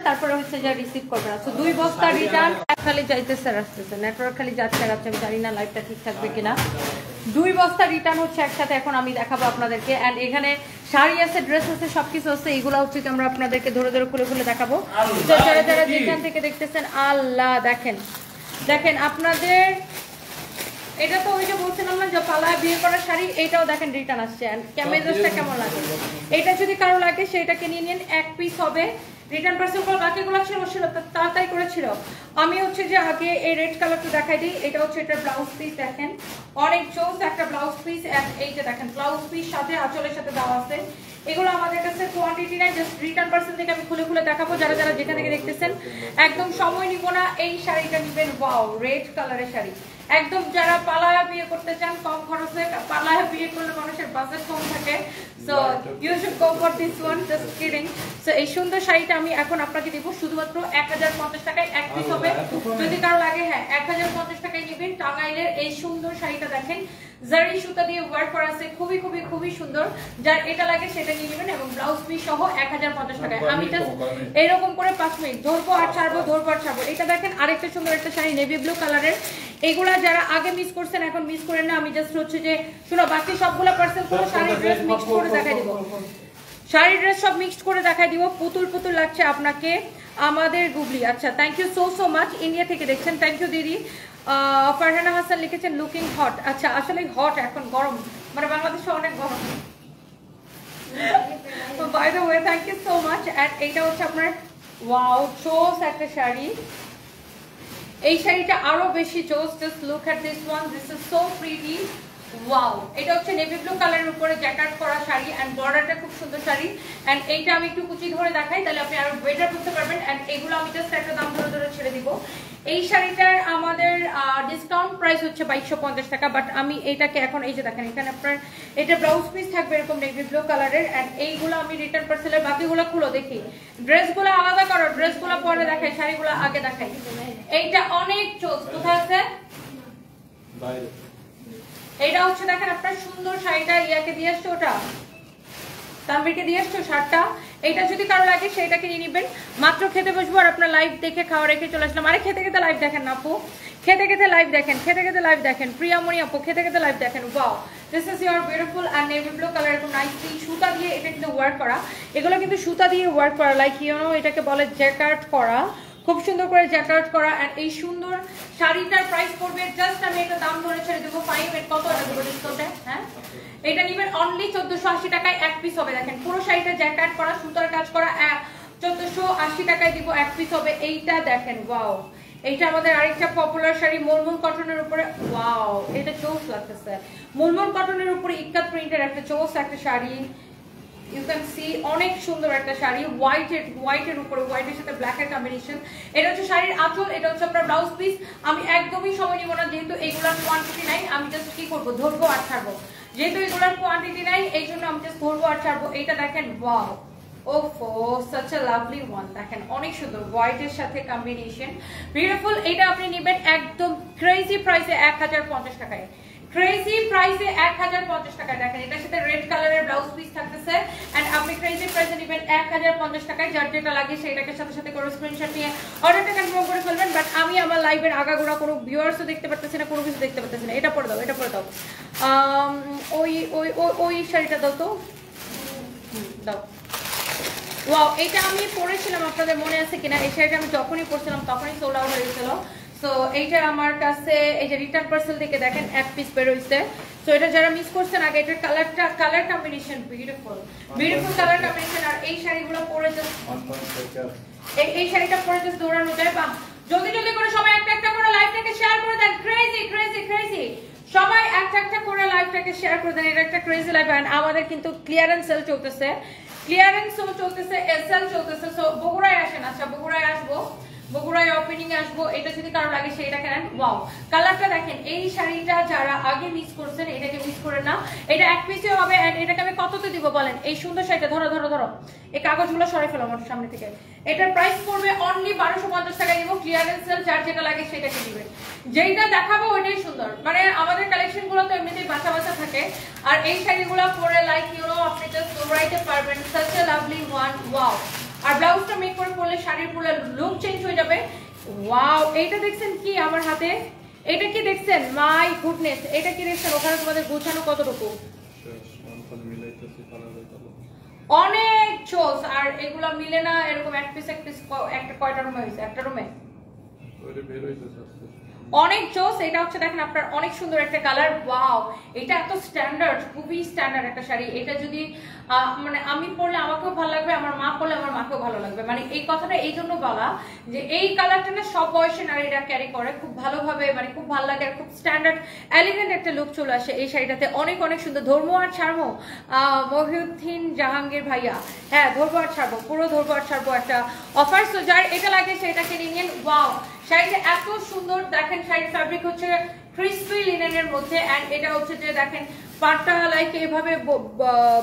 তারপরে হচ্ছে যা রিসিভ করবে না। তো 2 বস্তা রিটার্ন খালি যাইতেছে আর আসতেছে, নেটওয়ার্ক খালি যাচ্ছে আর আসছে, আমি জানি না লাইভটা ঠিক থাকবে কিনা। 2 বস্তা রিটার্ন হচ্ছে একসাথে এখন আমি দেখাবো আপনাদেরকে। অ্যান্ড এখানে শাড়ি আছে, ড্রেস আছে, সবকিছু আছে। এগুলো হচ্ছে কি আমরা আপনাদেরকে ধরে ধরে খুলে খুলে দেখাবো। তো যারা যারা যেখান থেকে দেখতেছেন, আল্লাহ দেখেন দেখেন আপনাদের এটা তো ওই যে বলছিলাম না যে পালায় বিয়ে করার শাড়ি, এইটাও দেখেন রিটার্ন আসছে। ক্যামেরাটা কেমন লাগে, এটা যদি কারো লাগে সেটাকে নিয়ে নিন, 1 পিস হবে। রিটার্ন পার্সেল করে বাকিগুলো ছিল তাড়াতাড়ি করেছিল। আমি হচ্ছে যে আগে এই রেড কালারটা দেখাই দিই। এটা হচ্ছে এটা ব্লাউজ পিস, দেখেন অনেক চোস একটা ব্লাউজ পিস। এই যে দেখেন ব্লাউজ পিস সাথে আঁচলের সাথে দেওয়া আছে। এগুলো আমাদের কাছে কোয়ান্টিটি নাই, জাস্ট রিটার্ন পার্সেল থেকে আমি খুলে খুলে দেখাবো। যারা যারা যেখান থেকে দেখতেছেন একদম সময় নিব না, এই শাড়িটা নেবেন। ওয়াও, রেড কালারের শাড়ি একদম। যারা পালায়া বিয়ে করতে চান কম খরচে, পালায়া বিয়ে করলে মানুষের বাজেট কম থাকে, so you should go for this one, just kidding. So এই সুন্দর শাড়িটা আমি এখন আপনাকে দিব শুধুমাত্র 1050 টাকায়, 1 পিস হবে। যদি কারো লাগে, হ্যাঁ 1050 টাকায় নেবেন। টাঙ্গাইলের এই সুন্দর শাড়িটা দেখেন, জারি সুতা দিয়ে ওয়ার্ক করা আছে, খুবই খুবই খুবই সুন্দর। যার এটা লাগে সেটা নিয়ে নেবেন, এবং ব্লাউজ পিস সহ 1050 টাকায়। আমি জাস্ট এরকম করে 5 মিনিট ধরবো আর ছাড়বো, ধরবো আর ছাড়বো। এটা দেখেন আরেকটা সুন্দর একটা শাড়ি, নেভি ব্লু কালারের। এগুলা যারা আগে মিস করছেন এখন মিস করেন না। আমি জাস্ট হচ্ছে যে শুনো, বাকি সবগুলা পার্সেল করে শাড়ি ড্রেস মিক্স করে দেখাই দিব, শাড়ি ড্রেস সব মিক্সড করে দেখাই দিব। পুতুল পুতুল লাগছে আপনাকে আমাদের গুগলি। আচ্ছা, thank you so much, India থেকে দেখছেন, থ্যাংক ইউ দিদি। ফারহানা হাসান লিখেছেন লুকিং হট। আচ্ছা, আসলে হট, এখন গরম, মানে বাংলাদেশে অনেক গরম। By the way, thank you so much. And এইটা হচ্ছে আপনার ওয়াও চোস একটা শাড়ি। এই শাড়িটা আরো বেশি চোস, just look at this one, this is so pretty. Wow, এটা হচ্ছে নেভি ব্লু কালারের উপরে জ্যাকেট করা শাড়ি, এন্ড বর্ডারটা খুব সুন্দর শাড়ি। এন্ড এইটা আমি একটু কুচি ধরে দেখাই, তাহলে আপনি আরো বেটার বুঝতে পারবেন। এন্ড এগুলো আমি জাস্ট একটা দাম ধরে ধরে ছেড়ে দিব। এই শাড়িটার আমাদের ডিসকাউন্ট প্রাইস হচ্ছে 2250 টাকা, বাট আমি এইটাকে এখন এই যে দেখেন এখানে আপনার এটা ব্লাউজ পিস থাকবে এরকম নেভি ব্লু কালারের। এন্ড এইগুলো আমি রিটার্ন পার্সেলের, বাকিগুলো খুলো দেখি, ড্রেসগুলো আলাদা করো, ড্রেসগুলো পরে দেখাই, শাড়িগুলো আগে দেখাই। এইটা অনেক চোস, কোথায় আছে এইটা হচ্ছে দেখেন আপনার সুন্দর শাড়িটা, ইয়াকে দিয়ে আসছো, ওটা তানভীরকে দিয়ে আসছো শার্টটা। এইটা যদি কারো লাগে সেইটাকে নিয়ে নিবেন। মাত্র খেতে বসবো আর আপনার লাইভ দেখে খাওয়া রেখে চলে আসলাম। আরে খেতে খেতে লাইভ দেখেন না আপু, খেতে খেতে লাইভ দেখেন, খেতে খেতে লাইভ দেখেন। প্রিয়ামণি আপু খেতে খেতে লাইভ দেখেন। Wow, this is your beautiful and navy blue colour, এরকম নাইসলি সুতা দিয়ে এটা কিন্তু ওয়ার্ক করা। এগুলো কিন্তু সুতা দিয়ে ওয়ার্ক করা, লাইক ইউ নো এটাকে বলে জ্যাকার্ট করা, খুব সুন্দর করে জ্যাকার্ট করা। এন্ড এই সুন্দর শাড়িটার প্রাইস পড়বে জাস্ট, আমি একটা দাম ধরে ছেড়ে দেবো 5 এর কত টাকা দেবো ডিসকাউন্টে। হ্যাঁ, এটা নেবেন অনলি 1480 টাকায়, 1 পিস হবে। দেখেন পুরো শাড়িটা জ্যাকার্ট করা, সুতার কাজ করা, 1480 টাকায় দিব, 1 পিস হবে। এইটা দেখেন, ওয়াও, এইটা আমাদের আরেকটা পপুলার শাড়ি মুলমুল কটনের উপরে। ওয়াও, এটা চোস লাগতেছে, মুলমুল কটনের উপরে ইক্কাত প্রিন্টের একটা চোস একটা শাড়ি। ইউ ক্যান সি অনেক সুন্দর একটা শাড়ি, হোয়াইটের উপরে, হোয়াইটের সাথে ব্ল্যাকের কম্বিনেশন। এটা হচ্ছে শাড়ির আঁচল, এটা হচ্ছে আপনার ব্লাউজ পিস। আমি একদমই সময় নিব না, যেহেতু এগুলোর কোয়ান্টিটি নাই, আমি জাস্ট কি করবো, ধরবো আর ছাড়বো। যেহেতু এগুলোর কোয়ান্টিটি নাই এই জন্য আমি জাস্ট ধরবো আর ছাড়বো। এইটা দেখেন, wow, ওফো, such a lovely one, দেখেন অনেক সুন্দর হোয়াইটের সাথে কম্বিনেশন, বিউটিফুল। এটা আপনি নেবেন একদম ক্রেজি প্রাইসে 1050 টাকায়, ক্রেজি প্রাইসে 1050 টাকায়। দেখেন এটার সাথে রেড কালারের ব্লাউজ পিস থাকতেছে, এন্ড আপনি ক্রেজি প্রাইসে নেবেন 1050 টাকায়। যার যেটা লাগে সেইটাকে সাথে সাথে করে স্ক্রিনশট নিয়ে অর্ডারটা কনফার্ম করে ফেলবেন। বাট আমি আমার লাইভের আগাগোড়া কোনো ভিউয়ার্সও দেখতে পারতেছি না, কোনো কিছু দেখতে পারতেছি না। এটা পরে দাও, এটা পরে দাও, ওই ওই ওই শাড়িটা দাও তো, দাও। ওয়াও, এটা আমি পরেছিলাম, আপনাদের মনে আছে কিনা? এই শাড়িটা আমি যখনই পরছিলাম তখনই সোল্ড আউট হয়ে গেছিল। সো এইটা আমার কাছে এই যে রিটার্ন পার্সেল থেকে দেখেন 1 পিস বের হইছে। সো এটা যারা মিস করছেন আগে, এটার colour combination beautiful, beautiful colour combination. আর এই শাড়িগুলো পরে জাস্ট এই শাড়িটা পরে জাস্ট দৌড়ানো যায়। বা জলদি জলদি করে সবাই একটা একটা করে লাইভটাকে শেয়ার করে দেন, ক্রেজি ক্রেজি ক্রেজি, সবাই একটা একটা করে লাইভটাকে শেয়ার করে দেন। এটা একটা ক্রেজি লাইভ। এন্ড আমাদের কিন্তু ক্লিয়ারেন্স সেল চলতেছে, ক্লিয়ারেন্স সেল চলতেছে, এসএল চলতেছে। সো বগুড়ায় আসেন, আচ্ছা বগুড়ায় আসবো, বগুড়ায় ওপেনিং এ আসবো। এটা যদি কারো লাগে সেইটা কেন। ওয়াও, কালারটা দেখেন, এই শাড়িটা যারা আগে মিস করছেন এটাকে মিস করেন না, এটা 1 পিসে হবে। এন্ড এটাকে আমি কততে দিব বলেন? এই সুন্দর শাড়িটা ধরো ধরো ধরো, এই কাগজগুলো সরাই ফেলো আমার সামনে থেকে। এটার প্রাইস পড়বে অনলি 1250 টাকায় দিব, ক্লিয়ারেন্স সেল। যার যেটা লাগে সেটাকে দিবেন, যেইটা দেখাবো ওইটাই সুন্দর। মানে আমাদের কালেকশন গুলো তো এমনিতেই বাঁচা বাঁচা থাকে, আর এই শাড়িগুলো পরে লাইক ইউ নো আপনি জাস্ট দৌড়াইতে পারবেন। Such a lovely one. Wow, আর ব্লাউজটা মেক করে পরলে শাড়ির পুরো লুক চেঞ্জ হয়ে যাবে। ওয়াও, এইটা দেখছেন কি আমার হাতে, এটা কি দেখছেন? মাই গুডনেস, এটা কি দেখছেন? ওখানে তোমাদের গোছানো কতটুকু, অনেক চোস। আর এগুলা মিলে না এরকম এক পিস একটা কয়টা রুমে হয়েছে? একটা রুমে অনেক জোস। এটা হচ্ছে দেখেন আপনার অনেক সুন্দর একটা কালার। ওয়াও, এটা এত স্ট্যান্ডার্ড, খুবই স্ট্যান্ডার্ড একটা শাড়ি। এটা যদি মানে আমি পরলে আমাকেও ভালো লাগবে, আমার মা পরলে আমার মাকেও ভালো লাগবে। মানে এই কথাটা এই জন্য বলা যে এই কালারটা না সব বয়সে নারীরা ক্যারি করে খুব ভালোভাবে, মানে খুব ভালো লাগে, খুব স্ট্যান্ডার্ড এলিগেন্ট একটা লুক চলে আসে এই শাড়িটাতে। অনেক অনেক সুন্দর। ধর্ম আর ছাড়বো মহিউদ্দিন জাহাঙ্গীর ভাইয়া, হ্যাঁ ধরবো আর ছাড়বো, পুরো ধরবো আর ছাড়বো একটা অফার। সো যার এটা লাগে সেটাকে নিয়ে নিন। ওয়াও, শাড়িটা এত সুন্দর। দেখেন শাড়ির ফ্যাব্রিক হচ্ছে ক্রিসপি লিনেনের মধ্যে, এন্ড এটা হচ্ছে যে দেখেন পাটটা লাইক এইভাবে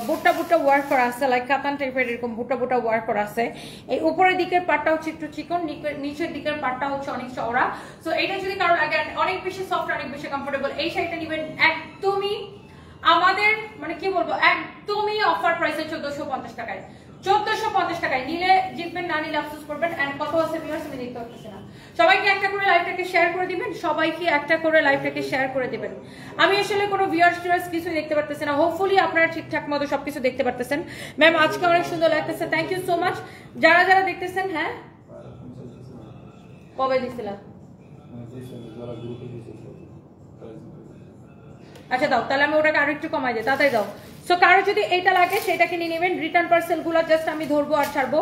বুট্টা বুট্টা ওয়ার্ক করা আছে, লাইক কাতান টাইপের এরকম বুট্টা বুট্টা ওয়ার্ক করা আছে। এই উপরের দিকের পাটটা হচ্ছে একটু চিকন, নিচের দিকের পাটটা হচ্ছে অনেক চওড়া। সো এটা যদি কারো লাগে অনেক বেশি সফট, অনেক বেশি কমফোর্টেবল, এই শাড়িটা নেবেন একদমই আমাদের মানে কি বলবো একদমই অফার প্রাইসে 1450 টাকায়। 1450 টাকায় নিলে জিতবেন, না নিলে আফসোস করবেন। এন্ড কত আছে ভিউয়ার্স আমি দেখতে পাচ্ছি না। সবাইকে একটা করে লাইভটাকে শেয়ার করে দিবেন, সবাইকে একটা করে লাইভটাকে শেয়ার করে দিবেন। আমি আসলে কোনো ভিউয়ার্স কিছু দেখতে পারতেছি না। হোপফুলি আপনারা ঠিকঠাক মতো সবকিছু দেখতে পারতেছেন। ম্যাম আজকে অনেক সুন্দর লাগতেছে, থ্যাংক ইউ সো মাচ যারা যারা দেখতেছেন। হ্যাঁ কবে দিছিলাম? আচ্ছা দাও, তাহলে আমি ওটাকে আরো একটু কমাই দিই, তাড়াতাড়ি দাও। সো কারো যদি এটা লাগে সেটাকে নিয়ে নেবেন। রিটার্ন পার্সেল গুলো জাস্ট আমি ধরবো আর ছাড়বো।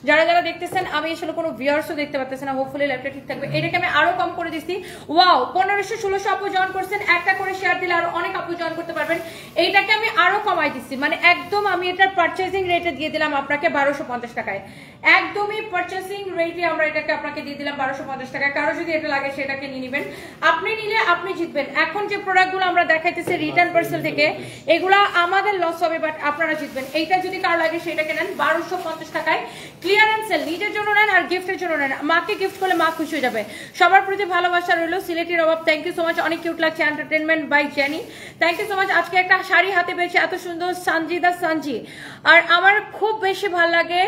যারা যারা দেখতেছেন, আমি আসলে কোনো ভিউয়ার্সও দেখতে পাচ্ছি না, হোপফুলি লাইভটা ঠিক থাকবে। এটাকে আমি আরো কম করে দিচ্ছি। ওয়াও, 1500-1600 আপু জয়েন করছেন, একটা করে শেয়ার দিলে আরো অনেক আপু জয়েন করতে পারবেন। এইটাকে আমি আরো কমাই দিচ্ছি, মানে একদম আমি এটার পারচেজিং রেটে দিয়ে দিলাম আপনাকে 1250 টাকায়। একদমই পারচেজিং রেটে আমরা এটাকে আপনাকে দিয়ে দিলাম 1250 টাকায়। কারো যদি এটা লাগে সেটাকে নিয়ে নেবেন, আপনি নিলে আপনি জিতবেন। এখন যে প্রোডাক্টগুলো আমরা দেখাইতেছি রিটার্ন পার্সেল থেকে, এগুলা আমাদের লস হবে, বাট আপনারা জিতবেন। এইটা যদি কারো লাগে সেটাকে নেন 1250 টাকায়। ক্লিয়ারেন্স সেল, নিজের জন্য নেন আর গিফটের জন্য নেন। মাকে গিফট করলে মা খুশি হয়ে যাবে। সবার প্রতি ভালোবাসা রইল। সিলেটের অভাব, থ্যাংক ইউ সো মাচ, অনেক কিউট লাগছে। Entertainment by Jenny, thank you so much. আজকে একটা শাড়ি হাতে পেয়েছে এত সুন্দর, সানজিদা সানজি। আর আমার খুব বেশি ভালো লাগে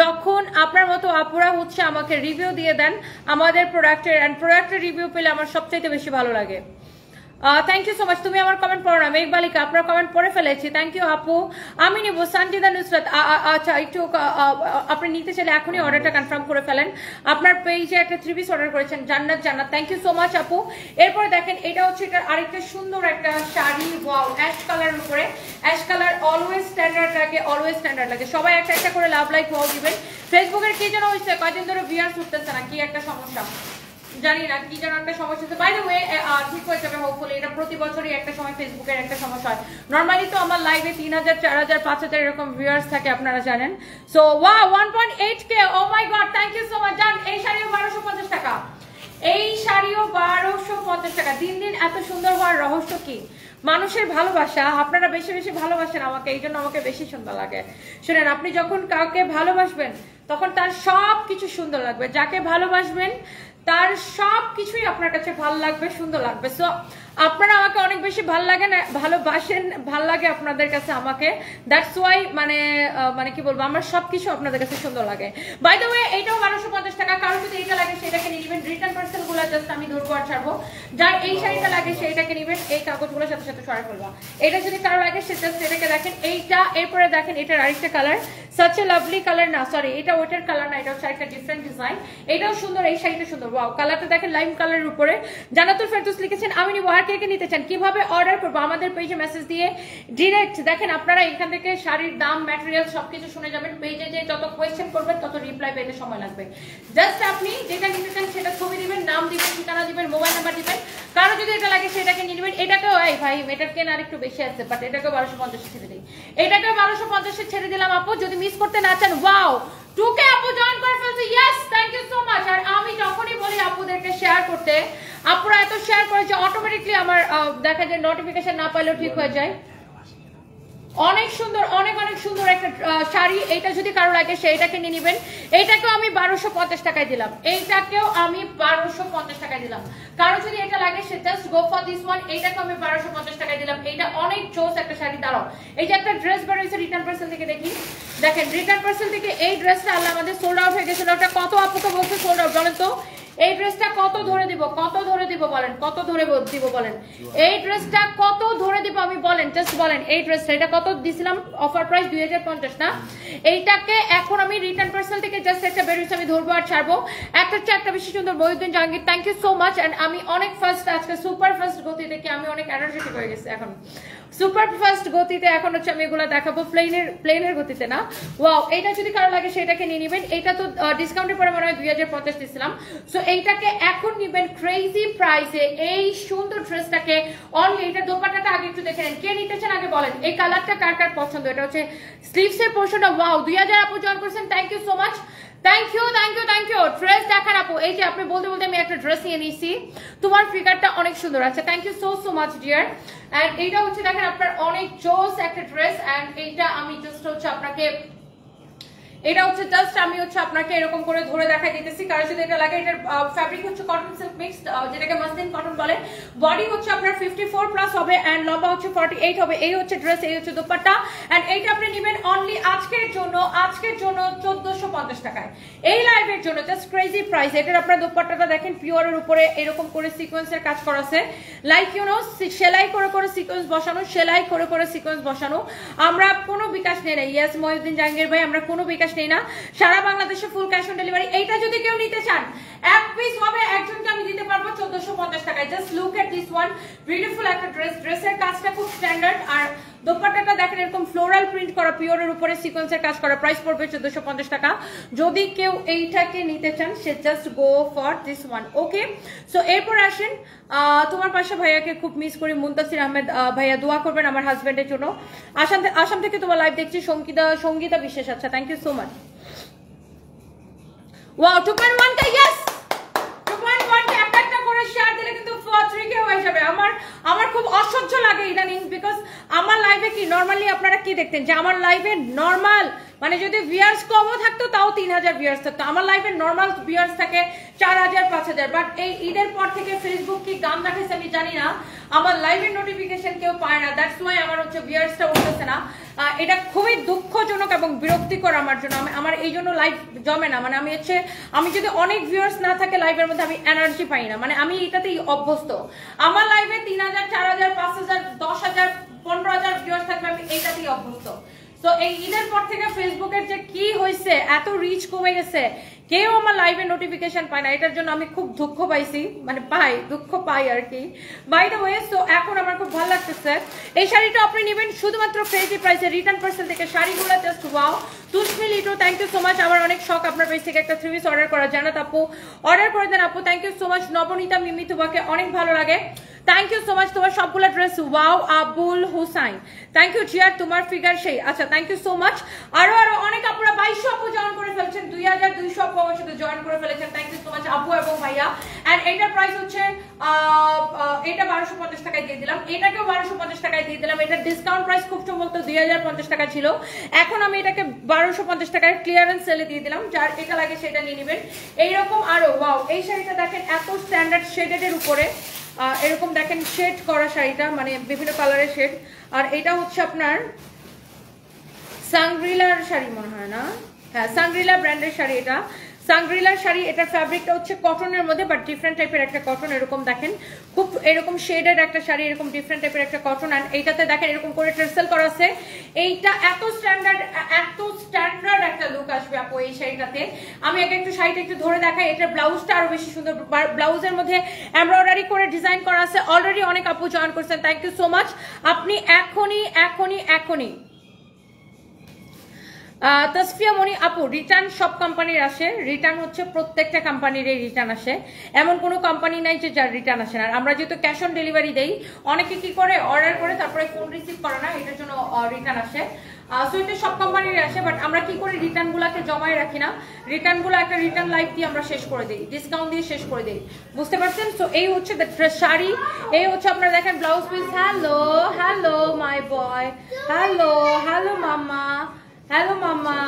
যখন আপনার মতো আপুরা হচ্ছে আমাকে রিভিউ দিয়ে দেন আমাদের প্রোডাক্টের, এন্ড প্রোডাক্টের রিভিউ পেলে আমার সবচাইতে বেশি ভালো লাগে। Thank you so much. তুমি আমার কমেন্ট পড়ো না, মেঘবালিকা আপনার কমেন্ট পড়ে ফেলেছি, থ্যাংক ইউ আপু। আমি নিব সানজিদা নুসরাত। আচ্ছা একটু আপনি নিতে চাইলে এখনই অর্ডারটা কনফার্ম করে ফেলেন। আপনার পেজে একটা 3 পিস অর্ডার করেছেন, জান্নাত জান্নাত, থ্যাংক ইউ সো মাচ আপু। এরপরে দেখেন এটা হচ্ছে এটার আরেকটা সুন্দর একটা শাড়ি। ওয়াও, অ্যাশ কালারের উপরে। অ্যাশ কালার অলওয়েজ স্ট্যান্ডার্ড লাগে, অলওয়েজ স্ট্যান্ডার্ড লাগে। সবাই একটা একটা করে লাভ লাইক ওয়াও দিবেন। ফেসবুকের কি যেন হয়েছে, কয়দিন ধরে ভিউয়ার্স উঠতেছে না, কি একটা সমস্যা জানি না, কি যেন একটা সমস্যা হচ্ছে। বাই দ্য ওয়ে ঠিক হয়ে যাবে হোপফুলি। এটা প্রতি বছরই একটা সময় ফেসবুকের একটা সমস্যা হয়। নরমালি তো আমার লাইভে 3000, 4000, 5000 এরকম ভিউয়ার্স থাকে, আপনারা জানেন। So wow, 1.8K, oh my god, thank you so much. জান এই শাড়িও 1250 টাকা, এই শাড়িও 1250 টাকা। দিন দিন এত সুন্দর হওয়ার রহস্য কি? মানুষের ভালোবাসা। আপনারা বেশি বেশি ভালোবাসেন আমাকে, এই জন্য আমাকে বেশি সুন্দর লাগে। শুনেন, আপনি যখন কাউকে ভালোবাসবেন তখন তার সব কিছু সুন্দর লাগবে। যাকে ভালোবাসবেন তার সব কিছুই আপনার কাছে ভালো লাগবে, সুন্দর লাগবে। সো আপনারা আমাকে অনেক বেশি ভালো লাগে না, ভালোবাসেন, ভালো লাগে আপনাদের কাছে আমাকে, দ্যাটস ওয়াই মানে কি বলবো, আমার সবকিছু আপনাদের কাছে সুন্দর লাগে। বাই দ্য ওয়ে এইটাও 1250 টাকা। কারো যদি এইটা লাগে সেটাকে নিয়ে নেবেন। রিটার্ন পার্সেল গুলো জাস্ট আমি ধরবো আর ছাড়বো। যার এই শাড়িটা লাগে সেইটাকে নেবেন, এই কাগজগুলোর সাথে সাথে সরাই ফেলবা। এটা যদি কারো লাগে সে জাস্ট এটাকে দেখেন, এইটা। এরপরে দেখেন এটার আরেকটা colour, such a lovely colour, না সরি এটা ওইটার কালার না, এটা হচ্ছে একটা ডিফারেন্ট ডিজাইন। এটাও সুন্দর, এই শাড়িটা সুন্দর। ওয়াও, কালারটা দেখেন লাইম কালারের উপরে। জান্নাতুল ফেরদৌস লিখেছেন আমি নিব। আর কে কে নিতে চান, কিভাবে অর্ডার করবো? আমাদের পেজে মেসেজ দিয়ে ডিরেক্ট দেখেন, আপনারা এখান থেকে শাড়ির দাম, ম্যাটেরিয়াল সবকিছু শুনে যাবেন। পেজে যে যত কোয়েশ্চেন করবেন তত রিপ্লাই পেতে সময় লাগবে। জাস্ট আপনি যেটা নিতে চান সেটা ছবি দিবেন, নাম দিবেন, ঠিকানা দিবেন, মোবাইল নাম্বার দিবেন। কারো যদি এটা লাগে সেটাকে নিয়ে নেবেন। এটাকেও এই ভাই এটার কেন আর একটু বেশি আছে, বাট এটাকেও 1250 ছেড়ে দিই। এটাকেও 1250 ছেড়ে দিলাম আপু, যদি মিস করতে না চান। ওয়াও, 2K আপু জয়েন করে ফেলছে, yes thank you so much. আর আমি যখনই বলি আপুদেরকে শেয়ার করতে, আপুরা এত শেয়ার করে যে অটোমেটিকলি আমার দেখা যায় নোটিফিকেশন না পাইলেও ঠিক হয়ে যায়। অনেক সুন্দর, অনেক অনেক সুন্দর একটা শাড়ি। এইটা যদি কারো লাগে সেইটাকে নিয়ে নেবেন। এইটাকেও আমি 1250 টাকায় দিলাম, এইটাকেও আমি 1250 টাকায় দিলাম। কারো যদি এটা লাগে সে just go for this one. এইটাকেও আমি 1250 টাকায় দিলাম। এইটা অনেক জোস একটা শাড়ি। দাঁড়াও, এই যে একটা ড্রেস বেরোয়েছে রিটার্ন পার্সেল থেকে, দেখি দেখেন রিটার্ন পার্সেল থেকে এই ড্রেসটা আল্লাহ আমাদের সোল্ড আউট হয়ে গেছিল। ওটা কত আপুকে বলছে সোল্ড আউট, বলেন তো এই ড্রেসটা কত ধরে দিব, কত ধরে দিব বলেন, কত ধরে দিব বলেন, এই ড্রেসটা কত ধরে দিব আমি বলেন, জাস্ট বলেন এই ড্রেসটা এটা কত দিছিলাম অফার প্রাইস 2050 না। এইটাকে এখন আমি রিটার্ন পার্সেল থেকে জাস্ট একটা বেরোইছে আমি ধরবো আর ছাড়বো। একটা হচ্ছে একটা বেশি সুন্দর Mohiuddin Jahangir, thank you so much. And আমি অনেক ফার্স্ট আজকে সুপার ফার্স্ট গতি দেখে আমি অনেক এনার্জেটিক হয়ে গেছি এখন, সুপার ফাস্ট গতিতে এখন হচ্ছে আমি এগুলো দেখাবো, প্লেনের গতিতে না। ওয়াও, এইটা যদি কারো লাগে সেটাকে নিয়ে নেবেন। এইটা তো ডিসকাউন্টের পরে মনে হয় 2050 দিছিলাম। সো এইটাকে এখন নিবেন ক্রেজি প্রাইসে, এই সুন্দর ড্রেসটাকে অনলি। এটা দোপাট্টাটা আগে একটু দেখে নেন, কে নিতে চান আগে বলেন। এই কালারটা কার কার পছন্দ? এটা হচ্ছে স্লিভসের পোর্শনটা। ওয়াও, 2000 আপু জয়েন করছেন, thank you so much, thank you thank you thank you. Dress দেখান আপু, এই যে আপনি বলতে বলতে আমি একটা ড্রেস নিয়ে নিয়েছি, তোমার ফিগারটা অনেক সুন্দর আছে, thank you so so much dear. And এইটা হচ্ছে দেখেন আপনার অনেক জোস একটা ড্রেস। এন্ড এইটা আমি জাস্ট হচ্ছে আপনাকে, এটা হচ্ছে জাস্ট আমি হচ্ছে আপনাকে এরকম করে ধরে দেখাই দিতেছি। কারণ যদি এটা লাগে, এটার ফ্যাব্রিক হচ্ছে কটন সিল্ক মিক্সড, যেটাকে মাসলিন কটন বলে। বডি হচ্ছে আপনার 54 প্লাস হবে এন্ড লম্বা হচ্ছে 48 হবে। এই হচ্ছে ড্রেস, এই হচ্ছে দোপাট্টা। এন্ড এইটা আপনি নেবেন অনলি আজকের জন্য 1450 টাকায় এই লাইভের জন্য, জাস্ট ক্রেজি প্রাইস। এটার আপনার দোপাট্টাটা দেখেন পিওরের উপরে এরকম করে সিকোয়েন্সের কাজ করা আছে, লাইক ইউ নো সেলাই করে করে সিকোয়েন্স বসানো, সেলাই করে করে সিকোয়েন্স বসানো। আমরা কোনো বিকাশ নেই না, ইয়েস মহিউদ্দিন জাহাঙ্গীর ভাই, আমরা কোনো বিকাশ নেই না, সারা বাংলাদেশে ফুল ক্যাশ অন ডেলিভারি। এইটা যদি কেউ নিতে চান এক পিস হবে, একজনকে আমি দিতে পারবো 1450 টাকায়। Just look at this one, beautiful একটা ড্রেস। ড্রেসের কাজটা খুব স্ট্যান্ডার্ড, আর দোপাট্টাটা দেখেন এরকম ফ্লোরাল প্রিন্ট করা, পিওরের উপরে সিকোয়েন্সের কাজ করা। প্রাইস পড়বে 1450 টাকা। যদি কেউ এইটাকে নিতে চান সে just go for this one, okay. So এরপর আসেন, তোমার পাশে ভাইয়াকে খুব মিস করি, মুনতাসির আহমেদ ভাইয়া দোয়া করবেন আমার হাজবেন্ডের জন্য। আসাম থেকে তোমার লাইভ দেখছি, সঙ্গীতা বিশেষ, আচ্ছা thank you so much. Wow, 2.1 টা, ইয়েস 2.1 টা একটা করে শেয়ার দিলে কিন্তু 3K হয়ে যাবে। আমার খুব অসহ্য লাগে ইদানিং, বিকজ আমার লাইভে কি নরমালি আপনারা কি দেখতেন যে আমার লাইভে নরমাল মানে যদি ভিউয়ার্স কমও থাকতো তাও 3000 ভিউয়ার্স থাকতো। আমার লাইভে নরমাল ভিউয়ার্স থাকে 4000 5000, বাট এই ঈদের পর থেকে ফেসবুক কি গান রাখেছে আমি জানি না, আমার লাইভের নোটিফিকেশন কেউ পায় না। দ্যাটস ওয়াই আমার হচ্ছে ভিউয়ার্সটা উঠতেছে না। এটা খুবই দুঃখজনক এবং বিরক্তিকর আমার জন্য। আমার এই জন্য লাইভ জমে না, মানে আমি যদি অনেক ভিউয়ার্স না থাকে লাইভের মধ্যে আমি এনার্জি পাই না, মানে আমি এটাতেই অভ্যস্ত। আমার লাইভে 3000 4000 5000 10000 15000 ভিউয়ার্স থাকবে, আমি এইটাতেই অভ্যস্ত। তো এই ঈদের পর থেকে ফেসবুকের যে কি হয়েছে, এত রিচ কমে গেছে, কেউ আমার লাইভে নোটিফিকেশন পায় না। এটার জন্য আমি খুব দুঃখ পাইছি, মানে দুঃখ পাই আর কি। বাই দ্য ওয়ে, সো এখন আমার খুব ভালো লাগতেছে। এই শাড়িটা আপনি নেবেন শুধুমাত্র ক্রেজি প্রাইসে, রিটার্ন পার্সেল থেকে। শাড়িগুলো জাস্ট ওয়াও। তুষ্মি লিটো, থ্যাংক ইউ সো মাচ। আমার অনেক শখ আপনার পেজ থেকে একটা 3 পিস অর্ডার করা, জানাত আপু অর্ডার করে দেন আপু, thank you so much. Nabanita Mimi, তোমাকে অনেক ভালো লাগে, থ্যাংক ইউ সো মাচ। তোমার সবগুলো dress wow. Abul Hussain, thank you dear, তোমার ফিগার সেই, আচ্ছা থ্যাংক ইউ সো মাচ। আরো অনেক আপুরা 2200 আপু জয়েন করে ফেলছেন, 2200 আপু আমার সাথে জয়েন করে ফেলেছেন, থ্যাংক ইউ সো মাচ আপু এবং ভাইয়া। এন্ড এটার প্রাইস হচ্ছে এটা 1250 টাকায় দিয়ে দিলাম, এটাকেও 1250 টাকায় দিয়ে দিলাম। এটার ডিসকাউন্ট প্রাইস খুব সম্ভবত 2050 টাকা ছিল, এখন আমি এটাকে 1250 টাকায় ক্লিয়ারেন্স সেলে দিয়ে দিলাম। যার এটা লাগে সেটা নিয়ে নেবেন। এইরকম আরো ওয়াও, এই শাড়িটা দেখেন এত স্ট্যান্ডার্ড শেডের উপরে এরকম দেখেন শেড করা শাড়িটা, মানে বিভিন্ন কালারের শেড। আর এটা হচ্ছে আপনার সাংগ্রিলার শাড়ি মনে হয় না, হ্যাঁ সাংগ্রিলা ব্র্যান্ডের শাড়ি এটা, সাংগ্রিলার শাড়ি। এটার ফ্যাব্রিকটা হচ্ছে কটনের মধ্যে, বাট ডিফারেন্ট টাইপের একটা কটন। এরকম দেখেন খুব এরকম শেডের একটা শাড়ি, এরকম ডিফারেন্ট টাইপের একটা কটন। আর এইটাতে দেখেন এরকম করে ট্রেসেল করা আছে। এইটা এত স্ট্যান্ডার্ড একটা লুক আসবে আপু এই শাড়িটাতে। আমি আগে একটু শাড়িটা একটু ধরে দেখাই। এটার ব্লাউজটা আরো বেশি সুন্দর, ব্লাউজের মধ্যে এমব্রয়ডারি করে ডিজাইন করা আছে। অলরেডি অনেক আপু জয়েন করছেন, থ্যাংক ইউ সো মাচ। আপনি এখনই তসফিয়া মনি আপু, রিটার্ন সব কোম্পানির আসে, রিটার্ন হচ্ছে প্রত্যেকটা কোম্পানির রিটার্ন আসে, এমন কোনো কোম্পানি নাই যে যার রিটার্ন আসে না। আমরা যেহেতু ক্যাশ অন ডেলিভারি দেই, অনেকে কি করে অর্ডার করে তারপরে ফোন রিসিভ করে না, এটার জন্য রিটার্ন আসে। সো এটা সব কোম্পানির আসে, বাট আমরা কি করি রিটার্নগুলোকে জমায় রাখি না, রিটার্নগুলো একটা রিটার্ন লাইফ দিয়ে আমরা শেষ করে দিই, ডিসকাউন্ট দিয়ে শেষ করে দিই, বুঝতে পারছেন? সো এই হচ্ছে শাড়ি, এই হচ্ছে আপনারা দেখেন blouse piece. Hello hello my boy, hello hello মামা, হ্যালো মামা,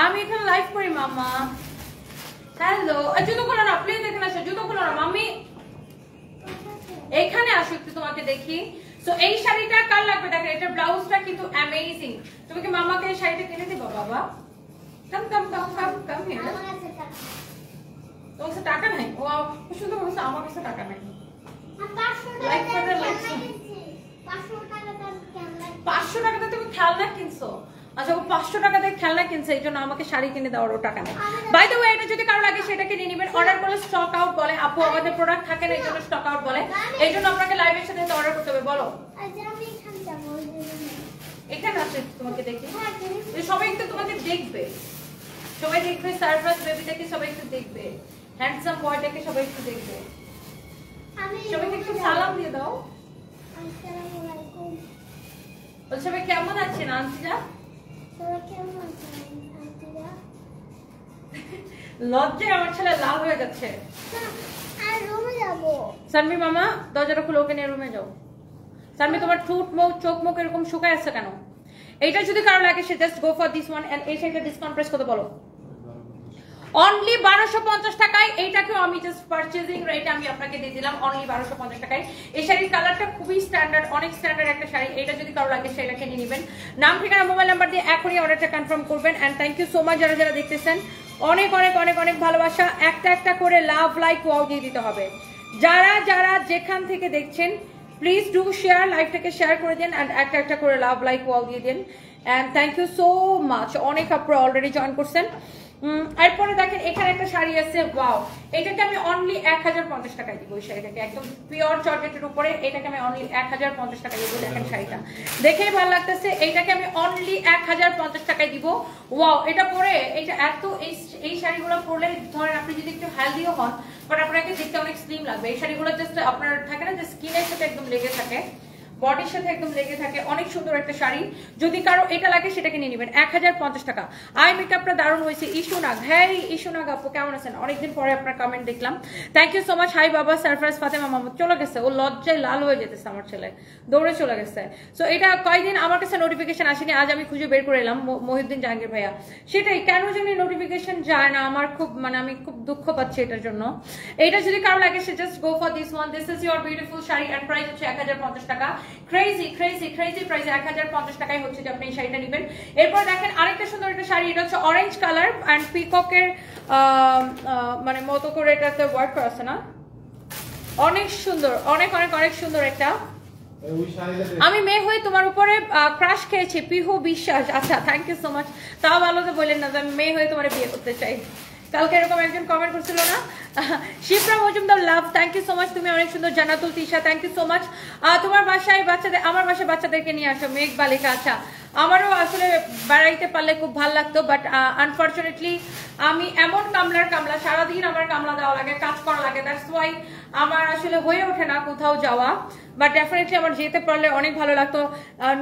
আমি এখানে লাইভ করি মামা। হ্যালো, জুতো খুলো না প্লিজ, এখানে আসো, জুতো খুলো না মাম্মি, এখানে আসো একটু তোমাকে দেখি। সো এই শাড়িটা কার লাগবে দেখেন, এটা ব্লাউজটা কিন্তু অ্যামেজিং। তুমি কি মামাকে এই শাড়িটা কিনে দিবা বাবা? কাম কাম কাম কাম কাম হিয়ার। তোমার কাছে টাকা নাই? ও শুধু বলছে আমার কাছে টাকা নাই। 500 টাকাতে তুমি খেলনা কিনছো? আচ্ছা, ও 500 টাকা দিয়ে খেলনা কিনছে, এই জন্য আমাকে শাড়ি কিনে দেওয়ারও টাকা নেই। বাই দ্য ওয়ে, এটা যদি কারো লাগে সেটাকে নিয়ে নেবেন। অর্ডার করলে স্টক আউট বলে, আপু আমাদের প্রোডাক্ট থাকে না এই জন্য স্টক আউট বলে, এই জন্য আপনাকে লাইভের সাথে অর্ডার করতে হবে। বলো এখানে আছে, তোমাকে দেখি সবাই একটু তোমাকে দেখবে, সবাই দেখবে, সারপ্রাইজ বেবি থেকে সবাই একটু দেখবে, হ্যান্ডসাম বয়টাকে সবাই একটু দেখবে, সবাইকে একটু সালাম দিয়ে দাও। বলছে সবাই কেমন আছেন আন্টিরা? লজ্জায় আমার ছেলে লাল হয়ে যাচ্ছে। সানভি মামা দরজাটা খুলে ওকে নিয়ে রুমে যাও। সানভি তোমার ঠোঁট মুখ চোখ মুখ এরকম শুকায় আছে কেন? এইটা যদি কারো লাগে সে just go for this one, and এই শাড়িটা ডিসকাউন্ট প্রাইস কত বলো? অনলি 1250 টাকায়। এইটাকেও আমি জাস্ট পারচেজিং রেট আমি আপনাকে দিয়ে দিলাম অনলি 1250 টাকায়। এই শাড়ির কালারটা খুবই স্ট্যান্ডার্ড, অনেক স্ট্যান্ডার্ড একটা শাড়ি। এটা যদি কারো লাগে সেটাকে নিয়ে নেবেন। নাম ঠিকানা মোবাইল নাম্বার দিয়ে এখনই অর্ডারটা কনফার্ম করবেন। And thank you so much যারা যারা দেখতেছেন, অনেক অনেক অনেক অনেক ভালোবাসা। একটা একটা করে লাভ লাইক ওয়াও দিয়ে দিতে হবে। যারা যারা যেখান থেকে দেখছেন প্লিজ ডু শেয়ার, লাইভটাকে শেয়ার করে দিন এন্ড একটা একটা করে লাভ লাইক ওয়াও দিয়ে দিন। And thank you so much. অনেক আপনারা অলরেডি জয়েন করছেন। এরপরে দেখেন এখানে একটা শাড়ি আছে, ওয়াও, এটাকে আমি অনলি 1050 টাকায় দিব। ওই শাড়িটাকে একদম পিওর জর্জেটের উপরে, এটাকে আমি অনলি 1050 টাকায় দিব। দেখেন শাড়িটা দেখেই ভালো লাগতেছে, এইটাকে আমি অনলি 1050 টাকায় দিব। ওয়াও, এটা পরে এইটা এত এই শাড়িগুলো পরলে ধরেন আপনি যদি একটু হেলদিও হন, বাট আপনাকে দেখতে অনেক স্লিম লাগবে। এই শাড়িগুলো জাস্ট আপনার থাকে না যে স্কিনের সাথে একদম লেগে থাকে, বডির সাথে একদম লেগে থাকে, অনেক সুন্দর একটা শাড়ি। যদি কারো এটা লাগে সেটাকে নিয়ে নেবেন 1050 টাকা। আই মেকআপটা দারুণ হয়েছে। ইস্যুনাগ, হ্যাঁ ইস্যুনাগ আপু কেমন আছেন? অনেকদিন পরে আপনার কমেন্ট দেখলাম, thank you so much. Hi বাবা সারফরাজ ফাতেমা মাহমুদ চলে গেছে, ও লজ্জায় লাল হয়ে যেতেছে আমার ছেলে, দৌড়ে চলে গেছে। সো এটা কয়েকদিন আমার কাছে নোটিফিকেশন আসেনি, আজ আমি খুঁজে বের করে এলাম মহিউদ্দিন জাহাঙ্গীর ভাইয়া। সেটাই কেন জানি নোটিফিকেশন যায় না, আমার খুব আমি খুব দুঃখ পাচ্ছি এটার জন্য। এইটা যদি কারো লাগে সে just go for this one. This is your beautiful sari and price হচ্ছে 1050 টাকা। ক্রেজি ক্রেজি ক্রেজি প্রাইস 1050 টাকায় হচ্ছে যে আপনি এই শাড়িটা নেবেন। এরপর দেখেন আরেকটা সুন্দর একটা শাড়ি, এটা হচ্ছে অরেঞ্জ কালার এন্ড পিককের মানে মতো করে এটাতে ওয়ার্ক করা আছে না, অনেক সুন্দর, অনেক অনেক অনেক সুন্দর একটা। আমি মেয়ে হয়ে তোমার উপরে ক্রাশ খেয়েছি, পিহু বিশ্বাস। আচ্ছা থ্যাংক ইউ সো মাচ। তাও ভালো তো বললেন না যে আমি মেয়ে হয়ে তোমার বিয়ে করতে চাই। কালকে এরকম একজন কমেন্ট করছিল না, Shipra Majumdar love, thank you so much, তুমি অনেক সুন্দর। Jannatul Tisha, thank you so much. তোমার বাসায় বাচ্চাদের, আমার বাসায় বাচ্চাদেরকে নিয়ে আসো, মেঘ বালিকা। আচ্ছা, আমারও আসলে বেড়াইতে পারলে খুব ভালো লাগতো, বাট আনফর্চুনেটলি আমি এমন কামলা, সারাদিন আমার কামলা দেওয়া লাগে, কাজ করা লাগে, দ্যাটস ওয়াই আমার আসলে হয়ে ওঠে না কোথাও যাওয়া। বাট ডেফিনেটলি আমার যেতে পারলে অনেক ভালো লাগতো।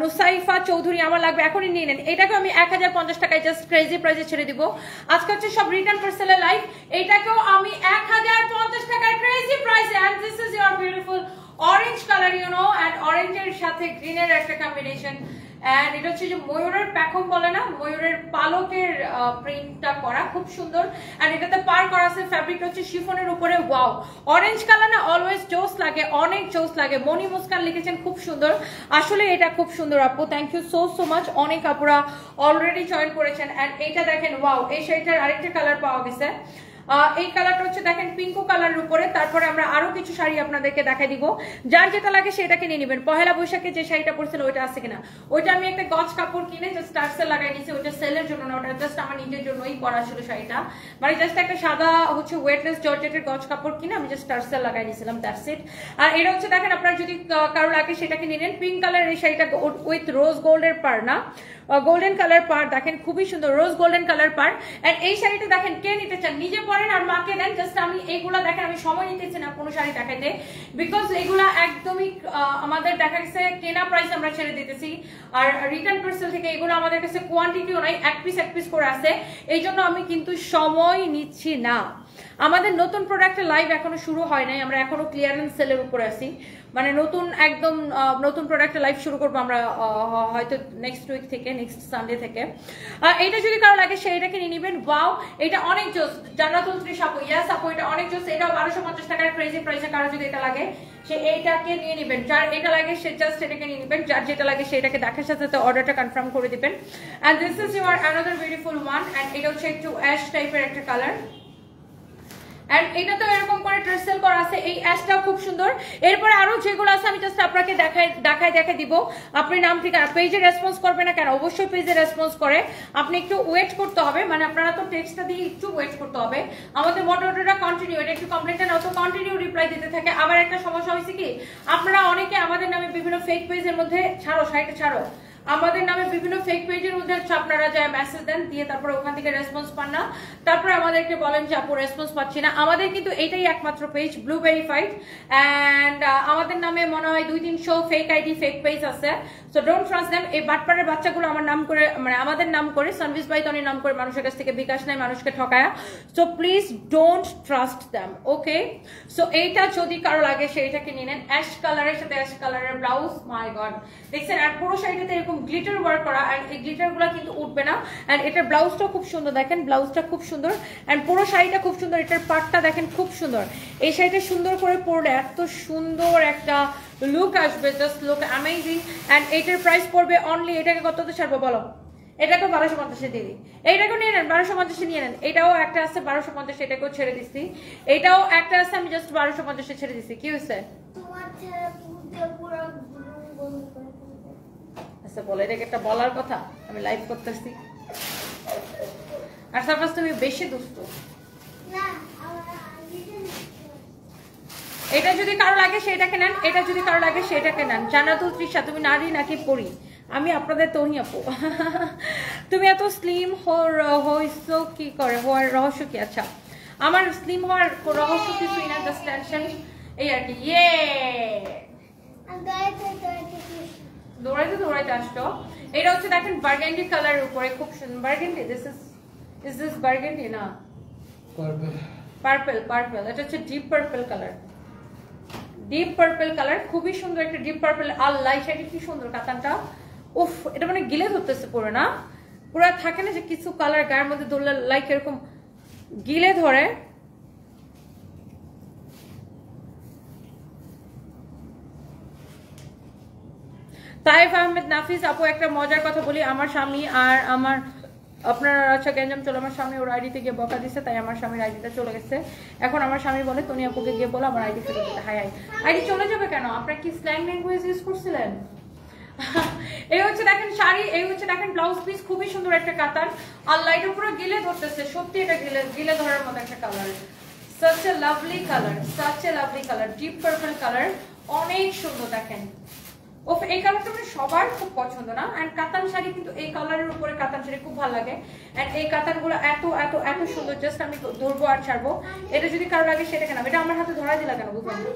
নুসাইফা চৌধুরী, আমার লাগবে এখনই নিয়ে নেন। এটাকে আমি 1050 টাকায় জাস্ট ক্রেজি প্রাইসে ছেড়ে দিব। আজকে হচ্ছে সব রিটার্ন পার্সেলের লাইভ, এটাকেও আমি 1050 টাকায় ক্রেজি প্রাইসে। And this is your beautiful orange colour, you know, and অরেঞ্জের সাথে গ্রিনের একটা কম্বিনেশন। এন্ড এটা হচ্ছে যে ময়ূরের প্যাখম বলে না, ময়ূরের পালকের প্রিন্টটা করা, খুব সুন্দর। এন্ড এটাতে পার করা আছে, ফ্যাব্রিকটা হচ্ছে শিফনের উপরে। ওয়াও, অরেঞ্জ কালার না অলওয়েজ জোস লাগে, অনেক জোস লাগে। মনি মুস্কান লিখেছেন খুব সুন্দর, আসলে এটা খুব সুন্দর আপু, thank you so so much. অনেক আপুরা অলরেডি জয়েন করেছেন। এন্ড এইটা দেখেন, ওয়াও, এই শাড়িটার আরেকটা কালার পাওয়া গেছে। এই কালারটা হচ্ছে দেখেন পিঙ্কু কালারের উপরে। তারপরে আমরা আরো কিছু শাড়ি আপনাদেরকে দেখাই দিব, যার যেটা লাগে সেটাকে নিয়ে নেবেন। পহেলা বৈশাখে যে শাড়িটা পরছিল ওইটা আছে কিনা, ওইটা আমি একটা গজ কাপড় কিনে জাস্ট টার্সেল লাগাই নিয়েছি, ওইটা সেলের জন্য না, ওটা জাস্ট আমার নিজের জন্যই পরা ছিল শাড়িটা। মানে জাস্ট একটা সাদা হচ্ছে ওয়েটলেস জর্জেটের গজ কাপড় কিনে আমি জাস্ট টার্সেল লাগাই নিয়েছিলাম, দ্যাটস ইট। আর এটা হচ্ছে দেখেন আপনার যদি কারো লাগে সেটাকে নিয়ে নেন। পিঙ্ক কালার এই শাড়িটা উইথ রোজ গোল্ডের পার না, গোল্ডেন কালার পার, দেখেন খুবই সুন্দর রোজ গোল্ডেন কালার পার। এন্ড এই শাড়িটা দেখেন কে নিতে চান, নিজে পরা পারেন আর মাকে দেন। জাস্ট আমি এইগুলা দেখেন, আমি সময় নিতেছি না কোনো শাড়ি দেখাইতে, বিকজ এগুলা একদমই আমাদের দেখা গেছে কেনা প্রাইস আমরা ছেড়ে দিতেছি, আর রিটার্ন পার্সেল থেকে এগুলো আমাদের কাছে কোয়ান্টিটিও নাই, এক পিস করে আছে, এই জন্য আমি কিন্তু সময় নিচ্ছি না। আমাদের নতুন প্রোডাক্টের লাইভ এখনো শুরু হয় নাই, আমরা এখনো ক্লিয়ারেন্স সেলের উপরে আছি, মানে নতুন একদম নতুন প্রোডাক্টের লাইভ শুরু করবো আমরা হয়তো নেক্সট উইক থেকে, নেক্সট সানডে থেকে। এইটা যদি কারো লাগে সেইটাকে নিয়ে নেবেন। ওয়াও, এটা অনেক জোস, জান্নাতুল তৃষা আপু, ইয়াস আপু, এটা অনেক জোস, এটাও 1250 টাকার ক্রেজি প্রাইসে। কারো যদি এটা লাগে সে এইটাকে নিয়ে নেবেন, যার এটা লাগে সে জাস্ট এটাকে নিয়ে নেবেন, যার যেটা লাগে সেটাকে দেখার সাথে সাথে অর্ডারটা কনফার্ম করে দিবেন। And this is your another beautiful one, and এটা হচ্ছে একটু অ্যাশ টাইপের একটা কালার, এন্ড এটা তো এরকম করে ট্রেসেল করা আছে, এই অ্যাশটাও খুব সুন্দর। এরপরে আরো যেগুলো আছে আমি জাস্ট আপনাকে দেখাই দিব। আপনি নাম ঠিকানা পেজে রেসপন্স করবে না কেন? অবশ্যই পেজে রেসপন্স করে, আপনি একটু ওয়েট করতে হবে, মানে আপনারা তো টেক্সটটা দিয়ে একটু ওয়েট করতে হবে। আমাদের মডারেটরটা কন্টিনিউ, এটা একটু কমপ্লেন্টটা না তো কন্টিনিউ রিপ্লাই দিতে থাকে। আবার একটা সমস্যা হয়েছে কি, আপনারা অনেকে আমাদের নামে বিভিন্ন ফেক পেজের মধ্যে শাড়িটা ছাড়ো, আমাদের নামে বিভিন্ন ফেক পেজের মধ্যে আপনারা যায় মেসেজ দেন, দিয়ে তারপরে ওখান থেকে রেসপন্স পান না, তারপরে আমাদেরকে বলেন যে আপু রেসপন্স পাচ্ছি না। আমাদের কিন্তু এটাই একমাত্র পেজ, ব্লু ভেরিফাইড, এন্ড আমাদের নামে মনে হয় 200-300 ফেক আইডি ফেক পেজ আছে, সো ডোন্ট ট্রাস্ট দেম। এই বাটপাড়ের বাচ্চাগুলো আমার নাম করে, মানে আমাদের নাম করে, সার্ভিস বাই তনির নাম করে মানুষের কাছ থেকে বিকাশ নেয়, মানুষকে ঠকায়, so please don't trust them, okay? So এইটা যদি কারো লাগে সেইটাকে নিয়ে নেন, অ্যাশ কালারের সাথে অ্যাশ কালারের ব্লাউজ, মাই গড দেখছেন, আর পুরো শাড়িটাতে এরকম গ্লিটার ওয়ার্ক করা, আর এই গ্লিটার গুলা কিন্তু উঠবে না। এন্ড এটার ব্লাউজটা খুব সুন্দর, দেখেন ব্লাউজটা খুব সুন্দর, এন্ড পুরো শাড়িটা খুব সুন্দর, এটার পাটটা দেখেন খুব সুন্দর। এই শাড়িটা সুন্দর করে পরলে এত সুন্দর একটা লুক আসবে, জাস্ট লুক অ্যামেজিং। এন্ড এটার প্রাইস পড়বে অনলি, এটাকে কততে ছাড়বো বলো? এটাকে 1250 দিয়ে দিই, এইটাকেও নিয়ে নেন 1250 নিয়ে নেন। এটাও একটা আছে 1250, এটাকেও ছেড়ে দিচ্ছি, এটাও একটা আছে আমি জাস্ট 1250 ছেড়ে দিচ্ছি। কি হয়েছে? আচ্ছা বলে, এটাকে একটা বলার কথা, আমি লাইভ করতেছি। আর সারফাস তুমি বেশি দুষ্ট। এটা যদি কারো লাগে সেটাকে নেন, এটা যদি কারো লাগে সেটাকে নেন। জান্নাতুল তৃষা, তুমি নারী নাকি পরি? আমি আপনাদের তহি আপু। তুমি এত স্লিম হইছো কি করে, হওয়ার রহস্য কি? আচ্ছা, আমার স্লিম হওয়ার রহস্য কিছুই না, জাস্ট টেনশন এই আর কি। ইয়ে দৌড়াইতে আসতো। এটা হচ্ছে দেখেন বার্গেন্ডি কালারের উপরে, খুব সুন্দর বার্গেন্ডি। Is this burgundy? না, পার্পল। এটা হচ্ছে deep purple colour, deep purple colour, খুবই সুন্দর একটা ডিপ পার্পল। আল্লাহ, শাড়ি কি সুন্দর কাতানটা, উফ, এটা মানে গিলে ধরতেছে পুরো, না পুরো থাকে না যে কিছু কালার গায়ের মধ্যে ধরলে লাইক এরকম গিলে ধরে। তাইফ আহমেদ নাফিস আপু, একটা মজার কথা বলি, আমার স্বামী আর আমার আপনার আচ্ছা গ্যাঞ্জাম চলো, আমার স্বামী ওর আইডিতে গিয়ে বকা দিচ্ছে, তাই আমার স্বামীর আইডিটা চলে গেছে। এখন আমার স্বামী বলে তনি আপুকে গিয়ে বলো আমার আইডি ফেরত দিতে। হাই আইডি চলে যাবে কেন? আপনার কি স্ল্যাং ল্যাঙ্গুয়েজ ইউজ করছিলেন? এই হচ্ছে দেখেন শাড়ি, এই হচ্ছে দেখেন ব্লাউজ পিস, খুবই সুন্দর একটা কাতান। আল্লাহ, এটা পুরো গিলে ধরতেছে, সত্যি এটা গিলে ধরার মতো একটা colour. such a lovely color, deep purple color, অনেক সুন্দর দেখেন। ওফ, এই কালারটা মানে সবার খুব পছন্দ না? এন্ড কাতান শাড়ি কিন্তু এই কালারের উপরে কাতান শাড়ি খুব ভালো লাগে। এন্ড এই কাতানগুলো এত এত এত সুন্দর, জাস্ট আমি ধরবো আর ছাড়বো। এটা যদি কারো লাগে সেটাকে নাম, এটা আমার হাতে ধরা দিলা কেন বুঝলাম না?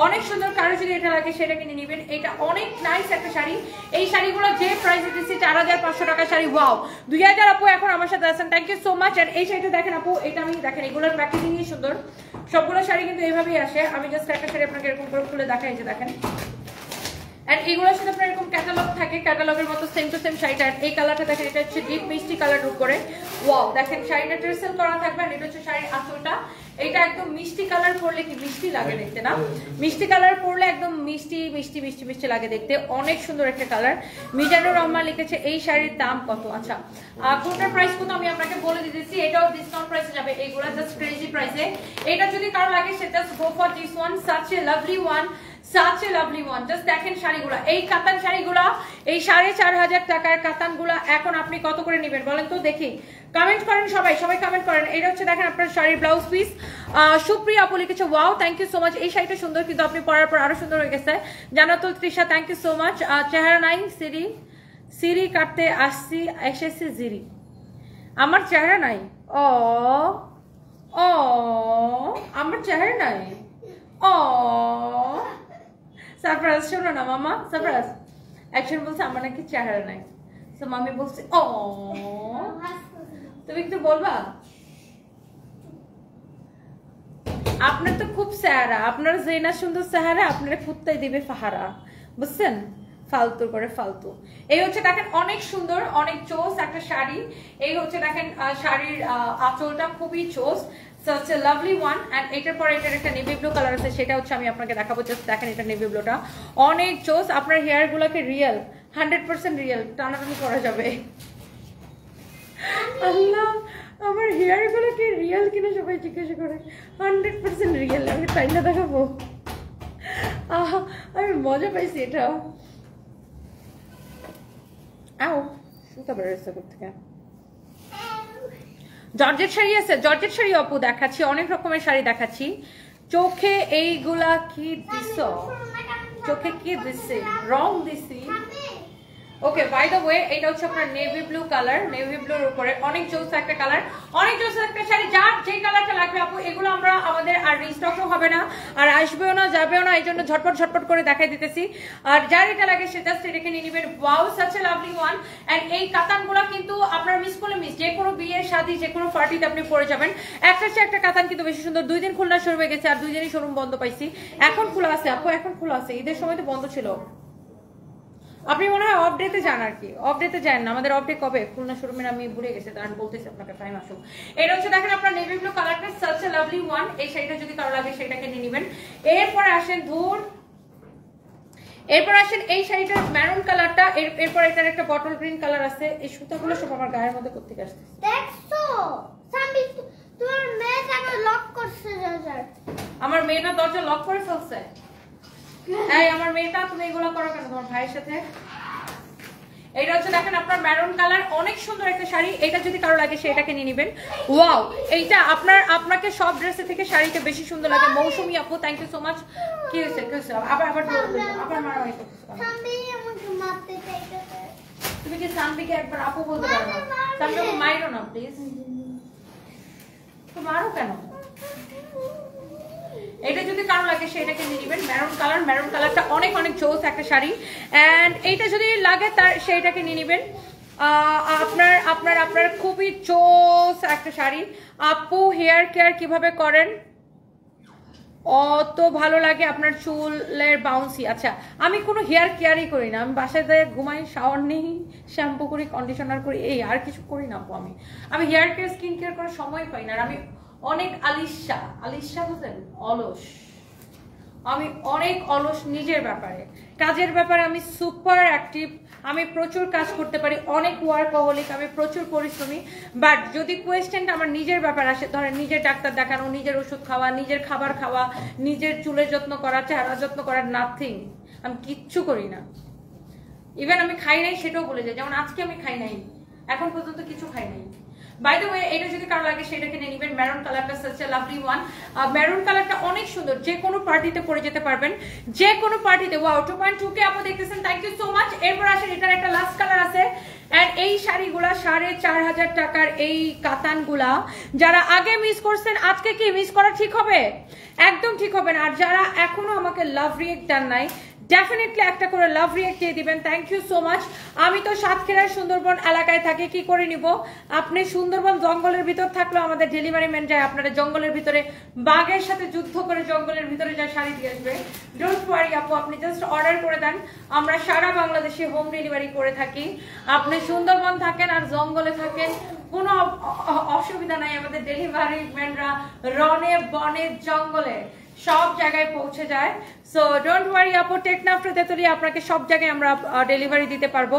অনেক সুন্দর, কারো যদি এটা লাগে সেটা কিনে নেবেন। এটা অনেক নাইস একটা শাড়ি। এই শাড়িগুলো যে প্রাইসে দিচ্ছি 4500 টাকা শাড়ি, ওয়াও। 2000 আপু এখন আমার সাথে আছেন, থ্যাংক ইউ সো মাচ। আর এই শাড়িটা দেখেন আপু, এটা আমি দেখেন এগুলোর প্যাকেজিংই সুন্দর, সবগুলো শাড়ি কিন্তু এইভাবেই আসে। আমি জাস্ট একটা শাড়ি আপনাকে এরকম করে খুলে দেখাই, যে দেখেন। এন্ড এগুলোর সাথে আপনার এরকম ক্যাটালগ থাকে, ক্যাটালগের মতো সেম টু সেম শাড়িটা। এই কালারটা দেখেন, এটা হচ্ছে ডিপ মিষ্টি কালার উপরে, ওয়াও দেখেন শাড়িটা ট্রেসেল করা থাকবে। আর এটা হচ্ছে শাড়ির আঁচলটা, এটা একদম মিষ্টি কালার পরলে কি মিষ্টি লাগে দেখতে, না? মিষ্টি কালার পরলে একদম মিষ্টি মিষ্টি মিষ্টি মিষ্টি লাগে দেখতে, অনেক সুন্দর একটা কালার। মিজানুর রহমান লিখেছে এই শাড়ির দাম কত? আচ্ছা, কোনটার প্রাইস কত আমি আপনাকে বলে দিতেছি, এটাও ডিসকাউন্ট প্রাইসে যাবে, এইগুলা জাস্ট ক্রেজি প্রাইসে। এটা যদি কারো লাগে সেটা just go for this one, such a lovely one, such a lovely one. Just দেখেন শাড়িগুলো, এই কাতান শাড়িগুলো, এই 4500 টাকার কাতানগুলো এখন আপনি কত করে নেবেন বলেন তো দেখি? কমেন্ট করেন সবাই, কমেন্ট করেন। এটা হচ্ছে দেখেন আপনার শাড়ির ব্লাউজ পিস। সুপ্রিয়া আপু লিখেছে wow, thank you so much. এই শাড়িটা সুন্দর, কিন্তু আপনি পরার পর আরো সুন্দর হয়ে গেছে। Jannatul Trisha, thank you so much. চেহারা নাই সিরি কাটতে এসেছি জিরি, আমার চেহারা নাই। ও চেহারা নাই। ও সারপ্রাইজ, শোনো না মামা, সারপ্রাইজ অ্যাকশন বলছে আমার নাকি চেহারা নাই। তো মামি বলছে ও, তুমি একটু বলবা? আপনার তো খুব চেহারা, আপনার জেনা সুন্দর চেহারা, আপনার কুত্তাই দিবে ফাহারা, বুঝছেন? ফালতু করে ফালতু। এই হচ্ছে দেখেন অনেক সুন্দর, অনেক চোস একটা শাড়ি। এই হচ্ছে দেখেন শাড়ির আঁচলটা খুবই চোস, such a lovely one. and এটার পরে এটার একটা নেভি ব্লু কালার আছে, সেটা হচ্ছে আমি আপনাকে দেখাবো। জাস্ট দেখেন এটা নেভি ব্লুটা অনেক চোস। আপনার হেয়ার গুলোকে রিয়েল, 100% রিয়েল, টানাটানি করা যাবে। আল্লাহ, আমার হেয়ার গুলোকে রিয়েল কিনা সবাই জিজ্ঞাসা করে। 100% রিয়েল। আমি তাই না দেখাবো? আমি মজা পাইছি এটা। আও সুতা বেরোচ্ছে থেকে। জর্জেট শাড়ি আছে, জর্জেট শাড়ি আপু দেখাচ্ছি, অনেক রকমের শাড়ি দেখাচ্ছি। চোখে এইগুলা কি দিছ? চোখে কি দিছে? রং দিছি। ওকে, বাই দ্য ওয়ে এটা হচ্ছে আপনার নেভি ব্লু কালার, নেভি ব্লুর উপরে অনেক জোস একটা কালার, অনেক জোস একটা শাড়ি। যার যে কালারটা লাগবে আপু, এগুলো আমরা আমাদের আর রিস্টকও হবে না, আর আসবেও না, যাবেও না, এই জন্য ঝটপট ঝটপট করে দেখাই দিতেছি। আর যার এটা লাগে সে জাস্ট এটাকে নিয়ে নেবেন। Wow, such a lovely one. And এই কাতানগুলো কিন্তু আপনারা মিস করলে মিস, যে কোনো বিয়ে শাদী যে কোনো পার্টিতে আপনি পরে যাবেন। একটা চেয়ে একটা কাতান কিন্তু বেশি সুন্দর। 2 দিন খুলনা শুরু হয়ে গেছে, আর 2 দিনই শোরুম বন্ধ পাইছি। এখন খোলা আছে আপু, এখন খোলা আছে, ঈদের সময় তো বন্ধ ছিল। আপনি মনে হয় অফ ডেতে যান, আর কি অফ ডেতে যান না। আমাদের অফ ডে কবে খুলনা শোরুমের আমি ভুলে গেছি, তার বলতেছি আপনাকে টাইম আসুক। এটা হচ্ছে দেখেন আপনার নেভি ব্লু কালারটা, সাচ এ লাভলি ওয়ান। এই শাড়িটা যদি কারো লাগে সেটাকে নিয়ে নেবেন। এরপরে আসেন ধুর, এরপর আসেন এই শাড়িটার মেরুন কালারটা। এরপর এটার একটা বটল গ্রিন কালার আছে। এই সুতাগুলো সব আমার গায়ের মধ্যে করতে আসছে। দেখছো সামি, তোমার মেয়ে কেন লক করছে দরজা? আমার মেয়েটা দরজা লক করে ফেলছে। এই আমার মেয়েটা, তুমি এগুলো করো কেন তোমার ভাইয়ের সাথে? এটা হচ্ছে দেখেন আপনার মেরুন কালার, অনেক সুন্দর একটা শাড়ি। এটা যদি কারো লাগে সেটাকে নিয়ে নেবেন। ওয়াও, এইটা আপনাকে সব ড্রেসে থেকে শাড়িতে বেশি সুন্দর লাগে। মৌসুমী আপু, থ্যাংক ইউ সো মাচ। কি হয়েছে? আবার মারা হয়েছে। সামি আমাকে মারতে চাইছে। তুমি কি সানবিকে একবার আপু বলতে পারো না? সানবিকে মাইরো না প্লিজ। তো মারো কেন? এটা যদি কারো লাগে সেটাকে নিয়ে নেবেন। মেরুন কালার, মেরুন কালারটা অনেক অনেক জোস একটা শাড়ি। এন্ড এইটা যদি লাগে তার সেইটাকে নিয়ে নেবেন। আপনার খুবই জোস একটা শাড়ি। আপু হেয়ার কেয়ার কিভাবে করেন? অত ভালো লাগে আপনার চুলের বাউন্সি? আচ্ছা, আমি কোনো হেয়ার কেয়ারই করি না। আমি বাসায় যেয়ে ঘুমাই, শাওয়ার নেই, শ্যাম্পু করি, কন্ডিশনার করি, এই আর কিছু করি না আপু। আমি হেয়ার কেয়ার, স্কিন কেয়ার করার সময় পাই না। আর আমি অনেক আলিশা বুঝলেন, অলস। আমি অনেক অলস নিজের ব্যাপারে, কাজের ব্যাপারে আমি সুপার অ্যাক্টিভ। আমি প্রচুর কাজ করতে পারি, অনেক ওয়ার্কহলিক, আমি প্রচুর পরিশ্রমী। বাট যদি কোয়েশ্চেনটা আমার নিজের ব্যাপার আসে, ধরেন নিজের ডাক্তার দেখানো, নিজের ওষুধ খাওয়া, নিজের খাবার খাওয়া, নিজের চুলের যত্ন করা, চেহারা যত্ন করার, নাথিং। আমি কিচ্ছু করি না। ইভেন আমি খাই নাই সেটাও বলে যাই। যেমন আজকে আমি খাই নাই, এখন পর্যন্ত কিছু খাই নাই। বাই দ্য ওয়ে এটা যদি কারো লাগে সেটাকে নিয়ে নেবেন। মেরুন কালারটা such a lovely one. Maroon কালারটা অনেক সুন্দর, যে কোনো পার্টিতে পরে যেতে পারবেন, যে কোনো পার্টিতে। ওয়াও, 2.2K আপু দেখতেছেন, থ্যাংক ইউ সো মাচ। এরপর আসেন এটার একটা লাস্ট কালার আছে। এন্ড এই শাড়িগুলা 4,500 টাকার, এই কাতানগুলা যারা আগে মিস করছেন আজকে কি মিস করা ঠিক হবে? একদম ঠিক হবে না। আর যারা এখনো আমাকে লাভ রিয়েক্ট দেন নাই, ডেফিনেটলি একটা করে লাভ রিয়েক্ট দিয়ে দিবেন। Thank you so much. আমি তো সাতক্ষীরার সুন্দরবন এলাকায় থাকি, কি করে নিব? আপনি সুন্দরবন জঙ্গলের ভিতর থাকলেও আমাদের ডেলিভারি ম্যান যায় আপনারা জঙ্গলের ভিতরে, বাঘের সাথে যুদ্ধ করে জঙ্গলের ভিতরে যায় শাড়ি দিয়ে আসবে। ডোন্ট ওয়ারি আপু, আপনি জাস্ট অর্ডার করে দেন, আমরা সারা বাংলাদেশে হোম ডেলিভারি করে থাকি। আপনি সুন্দরবন থাকেন আর জঙ্গলে থাকেন, কোনো অসুবিধা নাই। আমাদের ডেলিভারি ম্যানরা রনে বনে জঙ্গলে সব জায়গায় পৌঁছে যায়। সো ডোন্ট ওয়ারি আপু, টেকনাফ তেতুলি আপনাকে সব জায়গায় আমরা ডেলিভারি দিতে পারবো।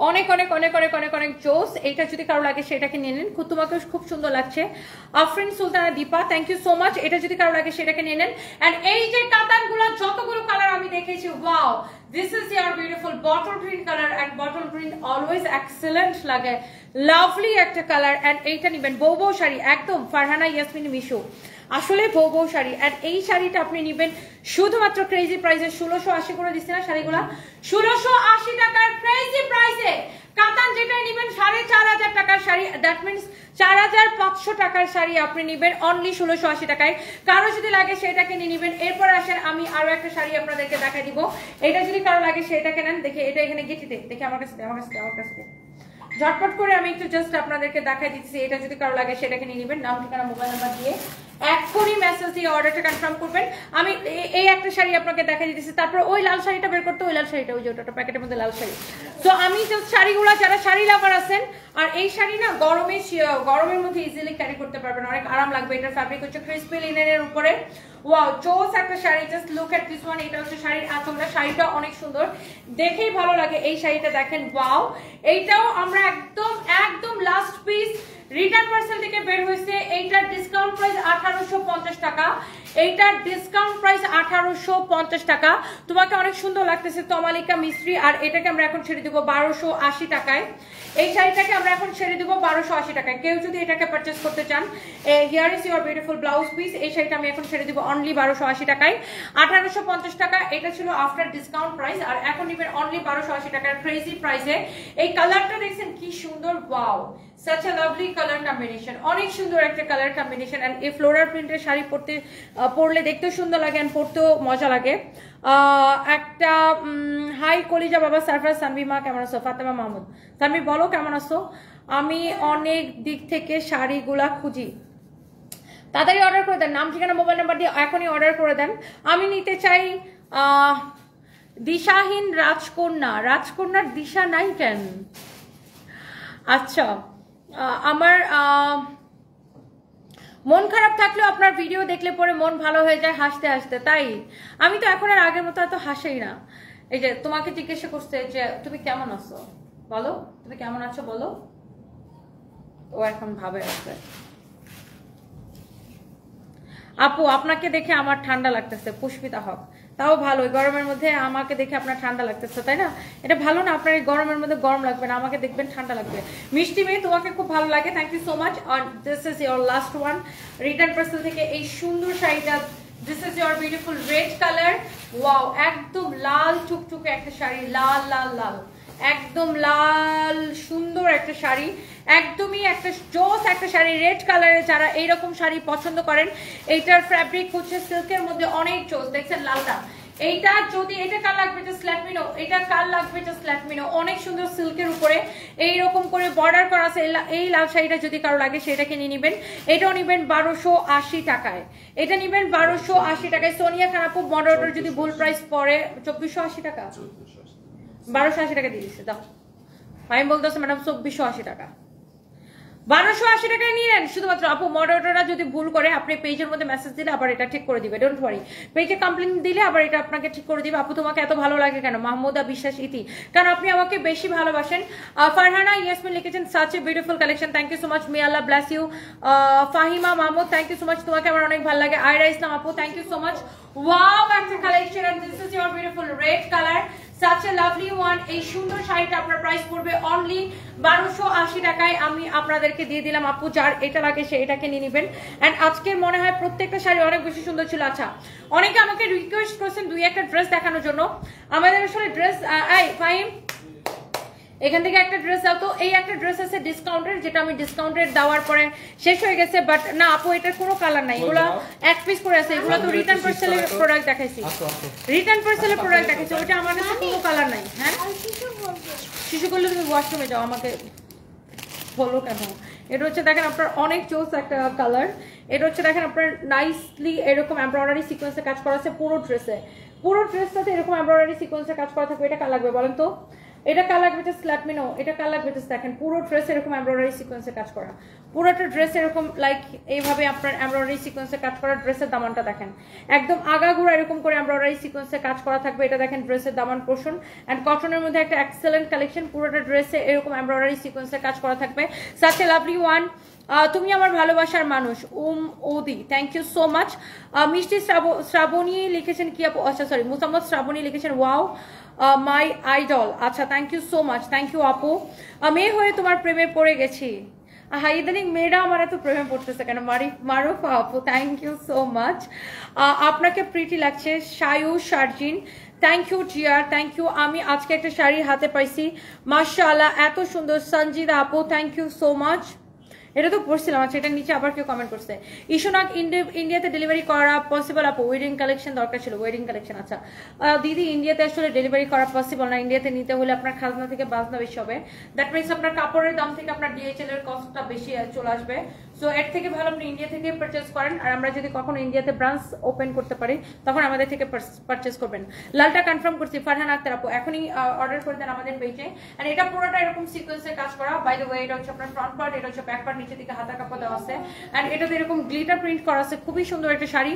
অনেক অনেক অনেক অনেক অনেক অনেক জোস। এইটা যদি কারো লাগে সেটাকে নিয়ে নেন। তোমাকে খুব সুন্দর লাগছে। Afrin Sultana Dipa, thank you so much. এটা যদি কারো লাগে সেটাকে নিয়ে নেন। এন্ড এই যে কাতানগুলো যতগুলো কালার আমি দেখেছি, wow, this is your beautiful bottle green color, and bottle green always excellent লাগে, লাভলি একটা কালার। এন্ড এইটা নেবেন বউ বউ শাড়ি, একদম ফারহানা ইয়াসমিন মিশু, আসলে বউ বউ শাড়ি। এন্ড এই শাড়িটা আপনি নেবেন শুধুমাত্র ক্রেজি প্রাইসে। 1680 করে দিচ্ছে না শাড়িগুলা, 1680 টাকার ক্রেজি প্রাইসে। কাতান যেটাই নেবেন 4,500 টাকা, টাকার শাড়ি, দ্যাট মিনস 4500 টাকার শাড়ি আপনি নেবেন অনলি 1680 টাকায়। কারো যদি লাগে সেটাকে নিয়ে নেবেন। এরপর আসেন আমি আরো একটা শাড়ি আপনাদেরকে দেখাই দিব, এটা যদি কারো লাগে সেটাকে নেন। দেখে এটা এখানে গেটিতে, দেখে আমার কাছে ঝটপট করে আমি একটু জাস্ট আপনাদেরকে দেখাই দিচ্ছি। এটা যদি কারো লাগে সেটাকে নিয়ে নেবেন, নাম ঠিকানা মোবাইল নাম্বার দিয়ে এখনই মেসেজ দিয়ে অর্ডারটা কনফার্ম করবেন। আমি এই একটা শাড়ি আপনাকে দেখা দিতেছি, তারপর ওই লাল শাড়িটা বের করতে, ওই লাল শাড়িটা ওই যে ওটা প্যাকেটের মধ্যে লাল শাড়ি। তো আমি জাস্ট শাড়িগুলো, যারা শাড়ি লাভার আছেন, আর এই শাড়ি না গরমের মধ্যে ইজিলি ক্যারি করতে পারবেন, অনেক আরাম লাগবে। এটার ফ্যাব্রিক হচ্ছে ক্রিসপি লিনেনের উপরে। ওয়াও, জোস একটা sari, just look at this one. এটা হচ্ছে শাড়ির আঁচলটা, শাড়িটা অনেক সুন্দর, দেখেই ভালো লাগে। এই শাড়িটা দেখেন, ওয়াও, এইটাও আমরা একদম লাস্ট পিস রিটার্ন পার্সেল থেকে বের হয়েছে। এইটার ডিসকাউন্ট প্রাইস 1850 টাকা, এইটার ডিসকাউন্ট প্রাইস 1850 টাকা। তোমাকে অনেক সুন্দর লাগতেছে তমালিকা মিস্ত্রি, আর এটাকে আমরা এখন ছেড়ে দেবো 1280 টাকায়। এই শাড়িটাকে আমরা এখন ছেড়ে দেবো 1280 টাকায়। কেউ যদি এটাকে পারচেস করতে চান, here is your beautiful blouse piece. এই শাড়িটা আমি এখন ছেড়ে দেবো অনলি 1280 টাকায়। 1850 টাকা এটা ছিল আফটার ডিসকাউন্ট প্রাইস, আর এখন নেবেন অনলি 1280 টাকার ক্রেজি প্রাইসে। এই কালারটা দেখছেন কি সুন্দর, wow, such a lovely color combination, অনেক সুন্দর একটা কালার কম্বিনেশন। এন্ড এই ফ্লোরাল প্রিন্টের শাড়ি পরলে দেখতেও সুন্দর লাগে এন্ড পরতেও মজা লাগে। একটা হাই কলিজা বাবা সারফরাজ সানবিমা, কেমন আছো? ফাতেমা মাহমুদ, সানবি বলো কেমন আছো? আমি অনেক দিক থেকে শাড়িগুলা খুঁজি, তাড়াতাড়ি অর্ডার করে দেন, নাম ঠিকানা মোবাইল নাম্বার দিয়ে এখনই অর্ডার করে দেন। আমি নিতে চাই দিশাহীন রাজকন্যার দিশা নাই কেন? আচ্ছা, আমার মন খারাপ থাকলেও আপনার ভিডিও দেখলে পরে মন ভালো হয়ে যায় হাসতে হাসতে, তাই আমি তো এখন আর আগের মতো এত হাসেই না। এই যে তোমাকে জিজ্ঞাসা করছে যে তুমি কেমন আছো, বলো তুমি কেমন আছো বলো, ও এখন ভাবে আছে। আপু আপনাকে দেখে আমার ঠান্ডা লাগতেছে, পুষ্পিতা হক, তাও ভালো, গরমের মধ্যে আমাকে দেখে আপনার ঠান্ডা লাগতেছে, তাই না? এটা ভালো না? আপনার এই গরমের মধ্যে গরম লাগবে না, আমাকে দেখবেন ঠান্ডা লাগবে। মিষ্টি মেয়ে, তোমাকে খুব ভালো লাগে, থ্যাংক ইউ সো মাচ। আর this is your last one return parcel থেকে এই সুন্দর শাড়িটা। This is your beautiful red colour, wow, একদম লাল টুকটুকে একটা শাড়ি, লাল লাল লাল, একদম লাল সুন্দর একটা শাড়ি, একদমই একটা জোস একটা শাড়ি রেড কালারে। যারা এইরকম শাড়ি পছন্দ করেন, এইটার ফ্যাব্রিক হচ্ছে সিল্কের মধ্যে অনেক জোস, দেখছেন লালটা। এইটা যদি এটা কার লাগবে জাস্ট লেট মি নো, এটা কার লাগবে জাস্ট লেট মি নো। অনেক সুন্দর সিল্কের উপরে এইরকম করে বর্ডার করা আছে। এই লাল শাড়িটা যদি কারো লাগে সেটাকে নিয়ে নেবেন, এটাও নেবেন 1280 টাকায়, এটা নেবেন 1280 টাকায়। সোনিয়া খানাপু মডারেটর যদি ভুল প্রাইস পড়ে 2480 টাকা, 1280 টাকা দিয়ে দিচ্ছে, দাও। আমি বলতেছি ম্যাডাম 2480 টাকা, 1280 টাকায় নিয়ে নেন শুধুমাত্র। আপু মডারেটররা যদি ভুল করে আপনি পেজের মধ্যে মেসেজ দিলে আবার এটা ঠিক করে দিবে, ডোন্ট ওয়ারি। পেজে কমপ্লেন দিলে আবার এটা আপনাকে ঠিক করে দিবে। আপু তোমাকে এত ভালো লাগে কেন? মাহমুদা বিশ্বাস ইতি, কারণ আপনি আমাকে বেশি ভালোবাসেন। ফারহানা ইয়াসমিন লিখেছেন such a beautiful collection, thank you so much, may Allah bless you. Fahima Mahmud, thank you so much, তোমাকে আমার অনেক ভালো লাগে। আয়রা ইসলাম আপু, thank you so much. Wow, একটা collection, and this is your beautiful red colour, such a lovely one। এই সুন্দর শাড়িটা আপনার প্রাইস পড়বে অনলি 1280 টাকায়। আমি আপনাদেরকে দিয়ে দিলাম। আপু যার এটা লাগে সে এটাকে নিয়ে নেবেন। এন্ড আজকের মনে হয় প্রত্যেকটা শাড়ি অনেক বেশি সুন্দর ছিল। আচ্ছা, অনেকে আমাকে রিকোয়েস্ট করেছেন দুই একটা ড্রেস দেখানোর জন্য। আমাদের আসলে ড্রেস, এই ফাহিম এখান থেকে একটা ড্রেস দাও তো। এই একটা ড্রেস আছে ডিসকাউন্টের, যেটা আমি ডিসকাউন্টের দেওয়ার পরে শেষ হয়ে গেছে, বাট না আপু এটার কোনো কালার নাই, এগুলো এক পিস করে আছে। এগুলো তো রিটার্ন পার্সেলের প্রোডাক্ট দেখাইছি, রিটার্ন পার্সেলের প্রোডাক্ট দেখাইছি, ওইটা আমার কাছে কোনো কালার নাই। হ্যাঁ, শিশু করলে তুমি ওয়াশরুমে যাও, আমাকে বলো কেন? এটা হচ্ছে দেখেন আপনার অনেক চোস একটা কালার। এটা হচ্ছে দেখেন আপনার নাইসলি এরকম এমব্রয়ডারি সিকোয়েন্সে কাজ করা আছে পুরো ড্রেসে, পুরো ড্রেসটাতে এরকম এমব্রয়ডারি সিকোয়েন্সে কাজ করা থাকবে। এটা কার লাগবে বলেন তো? এটা কার লাগবে জাস্ট লেট মি নো। এটা কার লাগবে জাস্ট দেখেন, পুরো ড্রেস এরকম এমব্রয়ডারি সিকোয়েন্সে কাজ করা, পুরোটা ড্রেস এরকম লাইক এইভাবে আপনার এমব্রয়ডারি সিকোয়েন্সে কাজ করা। ড্রেসের দামানটা দেখেন, একদম আগাগোড়া এরকম করে এমব্রয়ডারি সিকোয়েন্সে কাজ করা থাকবে। এটা দেখেন ড্রেসের দামান পোর্শন, এন্ড কটনের মধ্যে একটা এক্সেলেন্ট কালেকশন। পুরোটা ড্রেসে এরকম এমব্রয়ডারি সিকোয়েন্সে কাজ করা থাকবে। Such a lovely one. তুমি আমার ভালোবাসার মানুষ, ওদি, থ্যাংক ইউ সো মাচ। মিষ্টি শ্রাবণী লিখেছেন কি আপু? আচ্ছা সরি, মুসাম্মদ শ্রাবণী লিখেছেন ওয়াও মাই আইডল। আচ্ছা, thank you so much, thank you আপু। মেয়ে হয়ে তোমার প্রেমে পড়ে গেছি। ইদানিং মেয়েরা আমার এত প্রেমে পড়তেছে কেন? মারুফা আপু, থ্যাংক ইউ সো মাচ। আপনাকে প্রিটি লাগছে। সায়ু শারজিন, থ্যাংক ইউ জিয়ার, থ্যাংক ইউ। আমি আজকে একটা শাড়ি হাতে পাইছি, মাশাআল্লাহ এত সুন্দর। সঞ্জিদা আপু থ্যাংক ইউ সো মাচ। এটা তো পড়ছিলাম। আচ্ছা, এটার নিচে আবার কেউ কমেন্ট করছে, ইশোনাক ইন্ডিয়াতে ডেলিভারি করা পসিবল আপু? ওয়েডিং কালেকশন দরকার ছিল, ওয়েডিং কালেকশন। আচ্ছা দিদি, ইন্ডিয়াতে আসলে ডেলিভারি করা পসিবল না। ইন্ডিয়াতে নিতে হলে আপনার খাজনা থেকে বাজনা বেশি হবে। দ্যাট মিনস আপনার কাপড়ের দাম থেকে আপনার ডিএচএল এর কস্টটা বেশি চলে আসবে। সো এর থেকে ভালো আপনি ইন্ডিয়া থেকে পারচেস করেন। আর আমরা যদি কখনো ইন্ডিয়াতে ব্রাঞ্চ ওপেন করতে পারি তখন আমাদের থেকে পারচেস করবেন। লালটা কনফার্ম করছি, ফারহান আক্তার আপু এখনই অর্ডার করে দেন আমাদের পেজে। এন্ড এটা পুরোটা এরকম সিকোয়েন্সে কাজ করা। বাই দ্য ওয়ে, এটা হচ্ছে আপনার ফ্রন্ট পার্ট, এটা হচ্ছে ব্যাক পার্ট, নিচে দিকে হাতা কাপড় দেওয়া আছে। এন্ড এটাতে এরকম গ্লিটার প্রিন্ট করা আছে, খুবই সুন্দর একটা শাড়ি,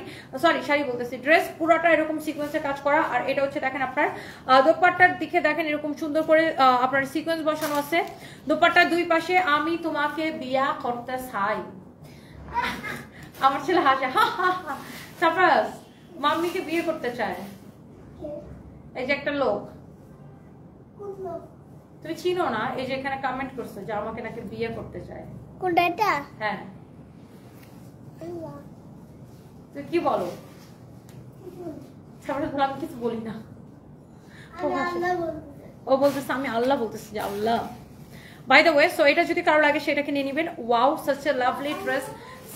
শাড়ি বলতেছি ড্রেস, পুরোটা এরকম সিকোয়েন্সে কাজ করা। আর এটা হচ্ছে দেখেন আপনার দোপাট্টার দিকে দেখেন এরকম সুন্দর করে আপনার সিকোয়েন্স বসানো আছে। দোপাট্টার দুই পাশে আমি তোমাকে বিয়া করতে চাই। আমার ছেলে হাসে, সারপ্রাইজ, মাম্মিকে বিয়ে করতে চায়। এই যে একটা লোক, তুমি চিনো না? এই যে এখানে কমেন্ট করছে যে আমাকে নাকি বিয়ে করতে চায়। কোনটা এটা? হ্যাঁ, তুই কি বলো? আমি কিছু বলি না, ও বলতেছে আমি আল্লাহ বলতেছি যে Allah. By the way, so এটা যদি কারো লাগে সেটাকে নিয়ে নেবেন। Wow, such a lovely dress,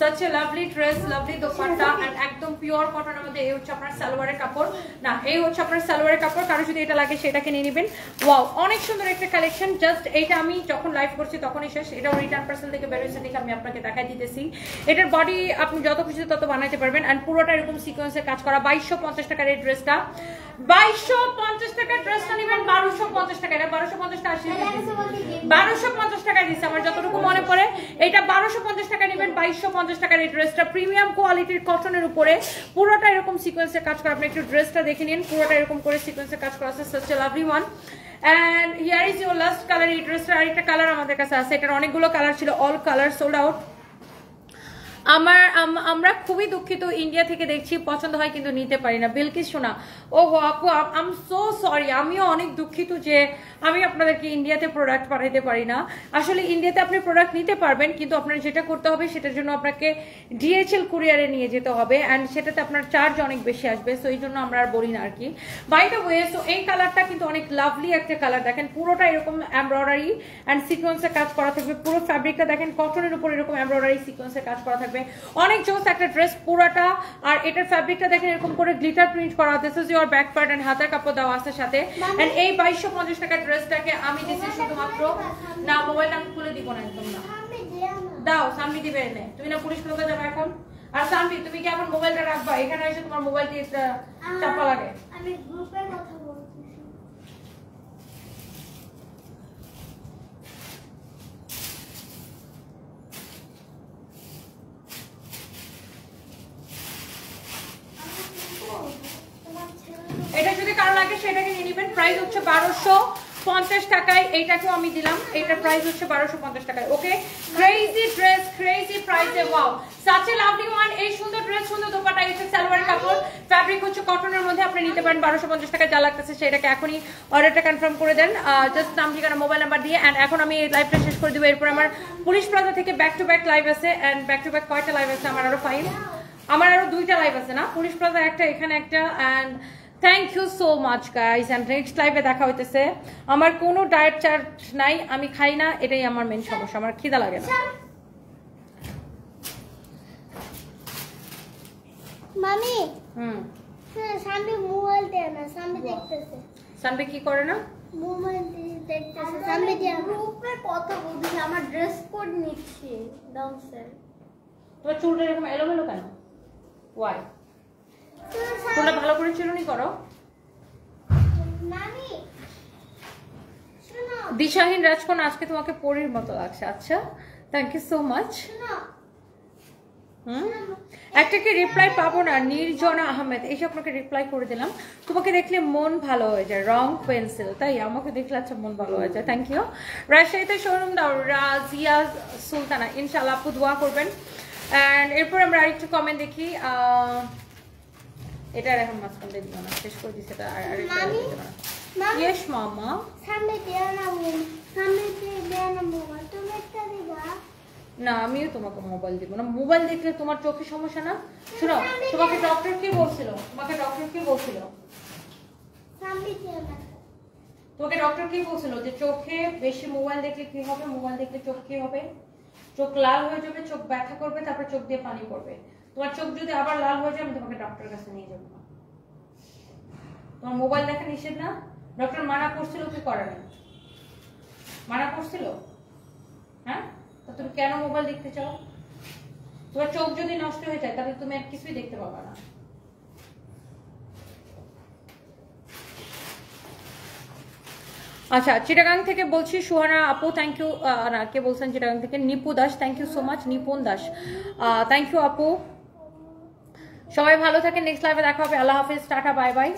such a lovely dress, lovely dupatta and একদম পিওর কটনের মধ্যে। এই হচ্ছে আপনার সালোয়ারের কাপড়, না এই হচ্ছে আপনার সালোয়ারের কাপড়। কারো যদি এটা লাগে সেটাকে নিয়ে নেবেন। ওয়াও, অনেক সুন্দর একটা কালেকশন। জাস্ট এইটা আমি যখন লাইভ করছি তখনই শেষ। এটাও রিটার্ন পার্সেল থেকে বেরোয়েছে দেখে আমি আপনাকে দেখাই দিতেছি। এটার বডি আপনি যত খুশি তত বানাইতে পারবেন। এন্ড পুরোটা এরকম সিকোয়েন্সে কাজ করা। 2250 টাকার এই ড্রেসটা, 2250 টাকার ড্রেসটা নেবেন 1250 টাকা। এটা 1250 টাকা আসলে 1250 টাকায় দিচ্ছে আমার যতটুকু মনে পড়ে। এটা 1250 টাকা নেবেন। 2250 টাকার এই ড্রেসটা প্রিমিয়াম কোয়ালিটির কটনের উপরে, পুরোটা এরকম সিকোয়েন্সে কাজ করা। আপনি একটু ড্রেসটা দেখে নিন, পুরোটা এরকম করে সিকোয়েন্সে কাজ করা আছে। such a lovely one. and here is your last color. এই ড্রেসটার আরেকটা কালার আমাদের কাছে আছে। এটার অনেকগুলো কালার ছিল, অল কালার সোল্ড আউট। আমরা খুবই দুঃখিত, ইন্ডিয়া থেকে দেখছি পছন্দ হয় কিন্তু নিতে পারি না। বিলকিস শোনা, ও আপু আম সো সরি, আমিও অনেক দুঃখিত যে আমি আপনাদেরকে ইন্ডিয়াতে প্রোডাক্ট পাঠাইতে পারি না। আসলে ইন্ডিয়াতে আপনি প্রোডাক্ট নিতে পারবেন, কিন্তু আপনার যেটা করতে হবে সেটার জন্য আপনাকে ডিএচএল কুরিয়ারে নিয়ে যেতে হবে। অ্যান্ড সেটাতে আপনার চার্জ অনেক বেশি আসবে। সো এই জন্য আমরা আর বলি না আর কি। বাই দ্য ওয়ে, সো এই কালারটা কিন্তু অনেক লাভলি একটা কালার। দেখেন পুরোটা এরকম এমব্রয়ডারি অ্যান্ড সিকোয়েন্সে কাজ করা থাকবে। পুরো ফ্যাব্রিকটা দেখেন কটনের উপর এরকম এমব্রয়ডারি সিকোয়েন্সে কাজ করা থাকবে। অনেক জোস একটা ড্রেস পুরাটা। আর এটার ফ্যাব্রিকটা দেখেন এরকম করে গ্লিটার প্রিন্ট করা। This is your back part and হাতের কাপড় দেওয়া আছে সাথে। এন্ড এই 2250 টাকার ড্রেসটাকে আমি দিচ্ছি শুধুমাত্র, না মোবাইলটা আমি খুলে দিব না, একদম না, দাও সামনে দিবে এনে। তুমি না পুলিশ লোকে যাবে এখন। আর সামনে তুমি কি এখন মোবাইলটা রাখবা? এখানে এসে তোমার মোবাইল দিয়ে চাপা লাগে। আমি গ্রুপের কথা বলছি। এটা যদি কারো লাগে সেটাকে নিয়ে নেবেন। প্রাইস হচ্ছে 1250 টাকায়। এইটাকেও আমি দিলাম, এটার প্রাইস হচ্ছে 1250 টাকায়। ওকে, ক্রেজি ড্রেস, ক্রেজি প্রাইসে। Wow, such a lovely one. এই সুন্দর ড্রেস, সুন্দর দোপাট্টা, এসে সালোয়ারের কাপড়, ফ্যাব্রিক হচ্ছে কটনের মধ্যে। আপনি নিতে পারেন 1250 টাকায়। যা লাগতেছে সেটাকে এখনই অর্ডারটা কনফার্ম করে দেন, জাস্ট নাম ঠিকানা মোবাইল নাম্বার দিয়ে। এন্ড এখন আমি এই লাইভটা শেষ করে দিব। এরপর আমার পুলিশ প্লাজা থেকে ব্যাক টু ব্যাক লাইভ আছে। এন্ড ব্যাক টু ব্যাক কয়টা লাইভ আছে? আমার আরো 5, আমার আরো 2টা লাইভ আছে না, পুলিশ প্লাজা একটা, এখানে একটা। And thank you so much guys. And next লাইভে দেখা হইতেছে। আমার কোনো ডায়েট চার্ট নাই, আমি খাই না, এটাই আমার মেন সমস্যা, আমার খিদা লাগে না। মামি, সামনে মোবাইল দেয় না, সামনে দেখতেছে। সামনে কি করে না? মোবাইল দেখতেছে, সামনে দিয়ে গ্রুপে কথা বলছি। আমার ড্রেস কোড নিচ্ছি ডাউনস্টার। তোমার চুলটা এরকম এলোমেলো কেন? ওয়াই? তোমরা ভালো করে চিরুনি করো। মামি শোনো, দিশাহীন রাজকন্যা, আজকে তোমাকে পরীর মতো লাগছে। আচ্ছা, থ্যাংক ইউ সো মাচ। শোনো, একটা কি রিপ্লাই পাবো না? নির্জনা আহমেদ, এইসব আপনাকে রিপ্লাই করে দিলাম। তোমাকে দেখলে মন ভালো হয়ে যায়, রং পেন্সিল, তাই আমাকে দেখলে আচ্ছা মন ভালো হয়ে যায়। Thank you. রাজশাহীতে শোরুম দাও, রাজিয়া সুলতানা, ইনশাআল্লাহ আপু দোয়া করবেন। অ্যান্ড এরপর আমরা আরেকটু কমেন্ট দেখি। এটা এখন মাঝখান দিয়ে দিও না, শেষ করে দিচ্ছে এটা। আর ইয়েস মামা, সামনে দিয়ে না, সামনে দিয়ে না মোবাইল, তুমি একটা দিবা। না আমিও তোমাকে মোবাইল দিব না। মোবাইল দেখলে তোমার চোখে সমস্যা না? শোনো, তোমাকে ডক্টর কি বলছিল? তোমাকে ডক্টর কি বলছিল? তোকে ডক্টর কি বলছিল যে চোখে বেশি মোবাইল দেখলে কি হবে, মোবাইল দেখলে চোখ কি হবে, চোখ লাল হয়ে যাবে, চোখ ব্যথা করবে, তারপর চোখ দিয়ে পানি পড়বে। তোমার চোখ যদি আবার লাল হয়ে যায় আমি তোমাকে ডক্টরের কাছে নিয়ে যাবো। তোমার মোবাইল দেখা নিষেধ না? ডক্টর মানা করছিল কি করে না? মানা করছিল? হ্যাঁ, তো তুমি কেন মোবাইল দেখতে চাও? তোমার চোখ যদি নষ্ট হয়ে যায় তাহলে তুমি আর কিছুই দেখতে পাবা না। আচ্ছা, চিটাগাং থেকে বলছি সুহানা আপু, থ্যাংক ইউ। না, কে বলছেন চিটাগাং থেকে? Nipu Das, thank you so much. Nipun Das, thank you আপু। সবাই ভালো থাকেন, নেক্সট লাইভে দেখা হবে। আল্লাহ হাফেজ, টাটা, বাই বাই।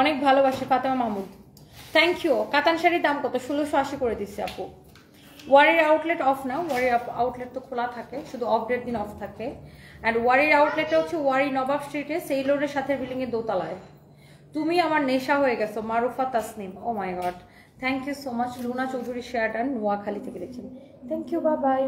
অনেক ভালোবাসি ফাতেমা মাহমুদ, থ্যাংক ইউ। কাতান শাড়ির দাম কত? 1680 করে দিচ্ছি আপু। ওয়ারির আউটলেট অফ না, ওয়ারির আউটলেট তো খোলা থাকে, শুধু অফ ডের দিন অফ থাকে। অ্যান্ড ওয়ারির আউটলেটটা হচ্ছে ওয়ারি নবাব স্ট্রিটে, সেইলোরের সাথে বিল্ডিংয়ের দোতলায়। তুমি আমার নেশা হয়ে গেছো, Marufa Tasnim, oh my god, thank you so much. Luna Chowdhury শেয়ারডান, নোয়াখালী থেকে দেখছেন, থ্যাংক ইউ, বাই বাই।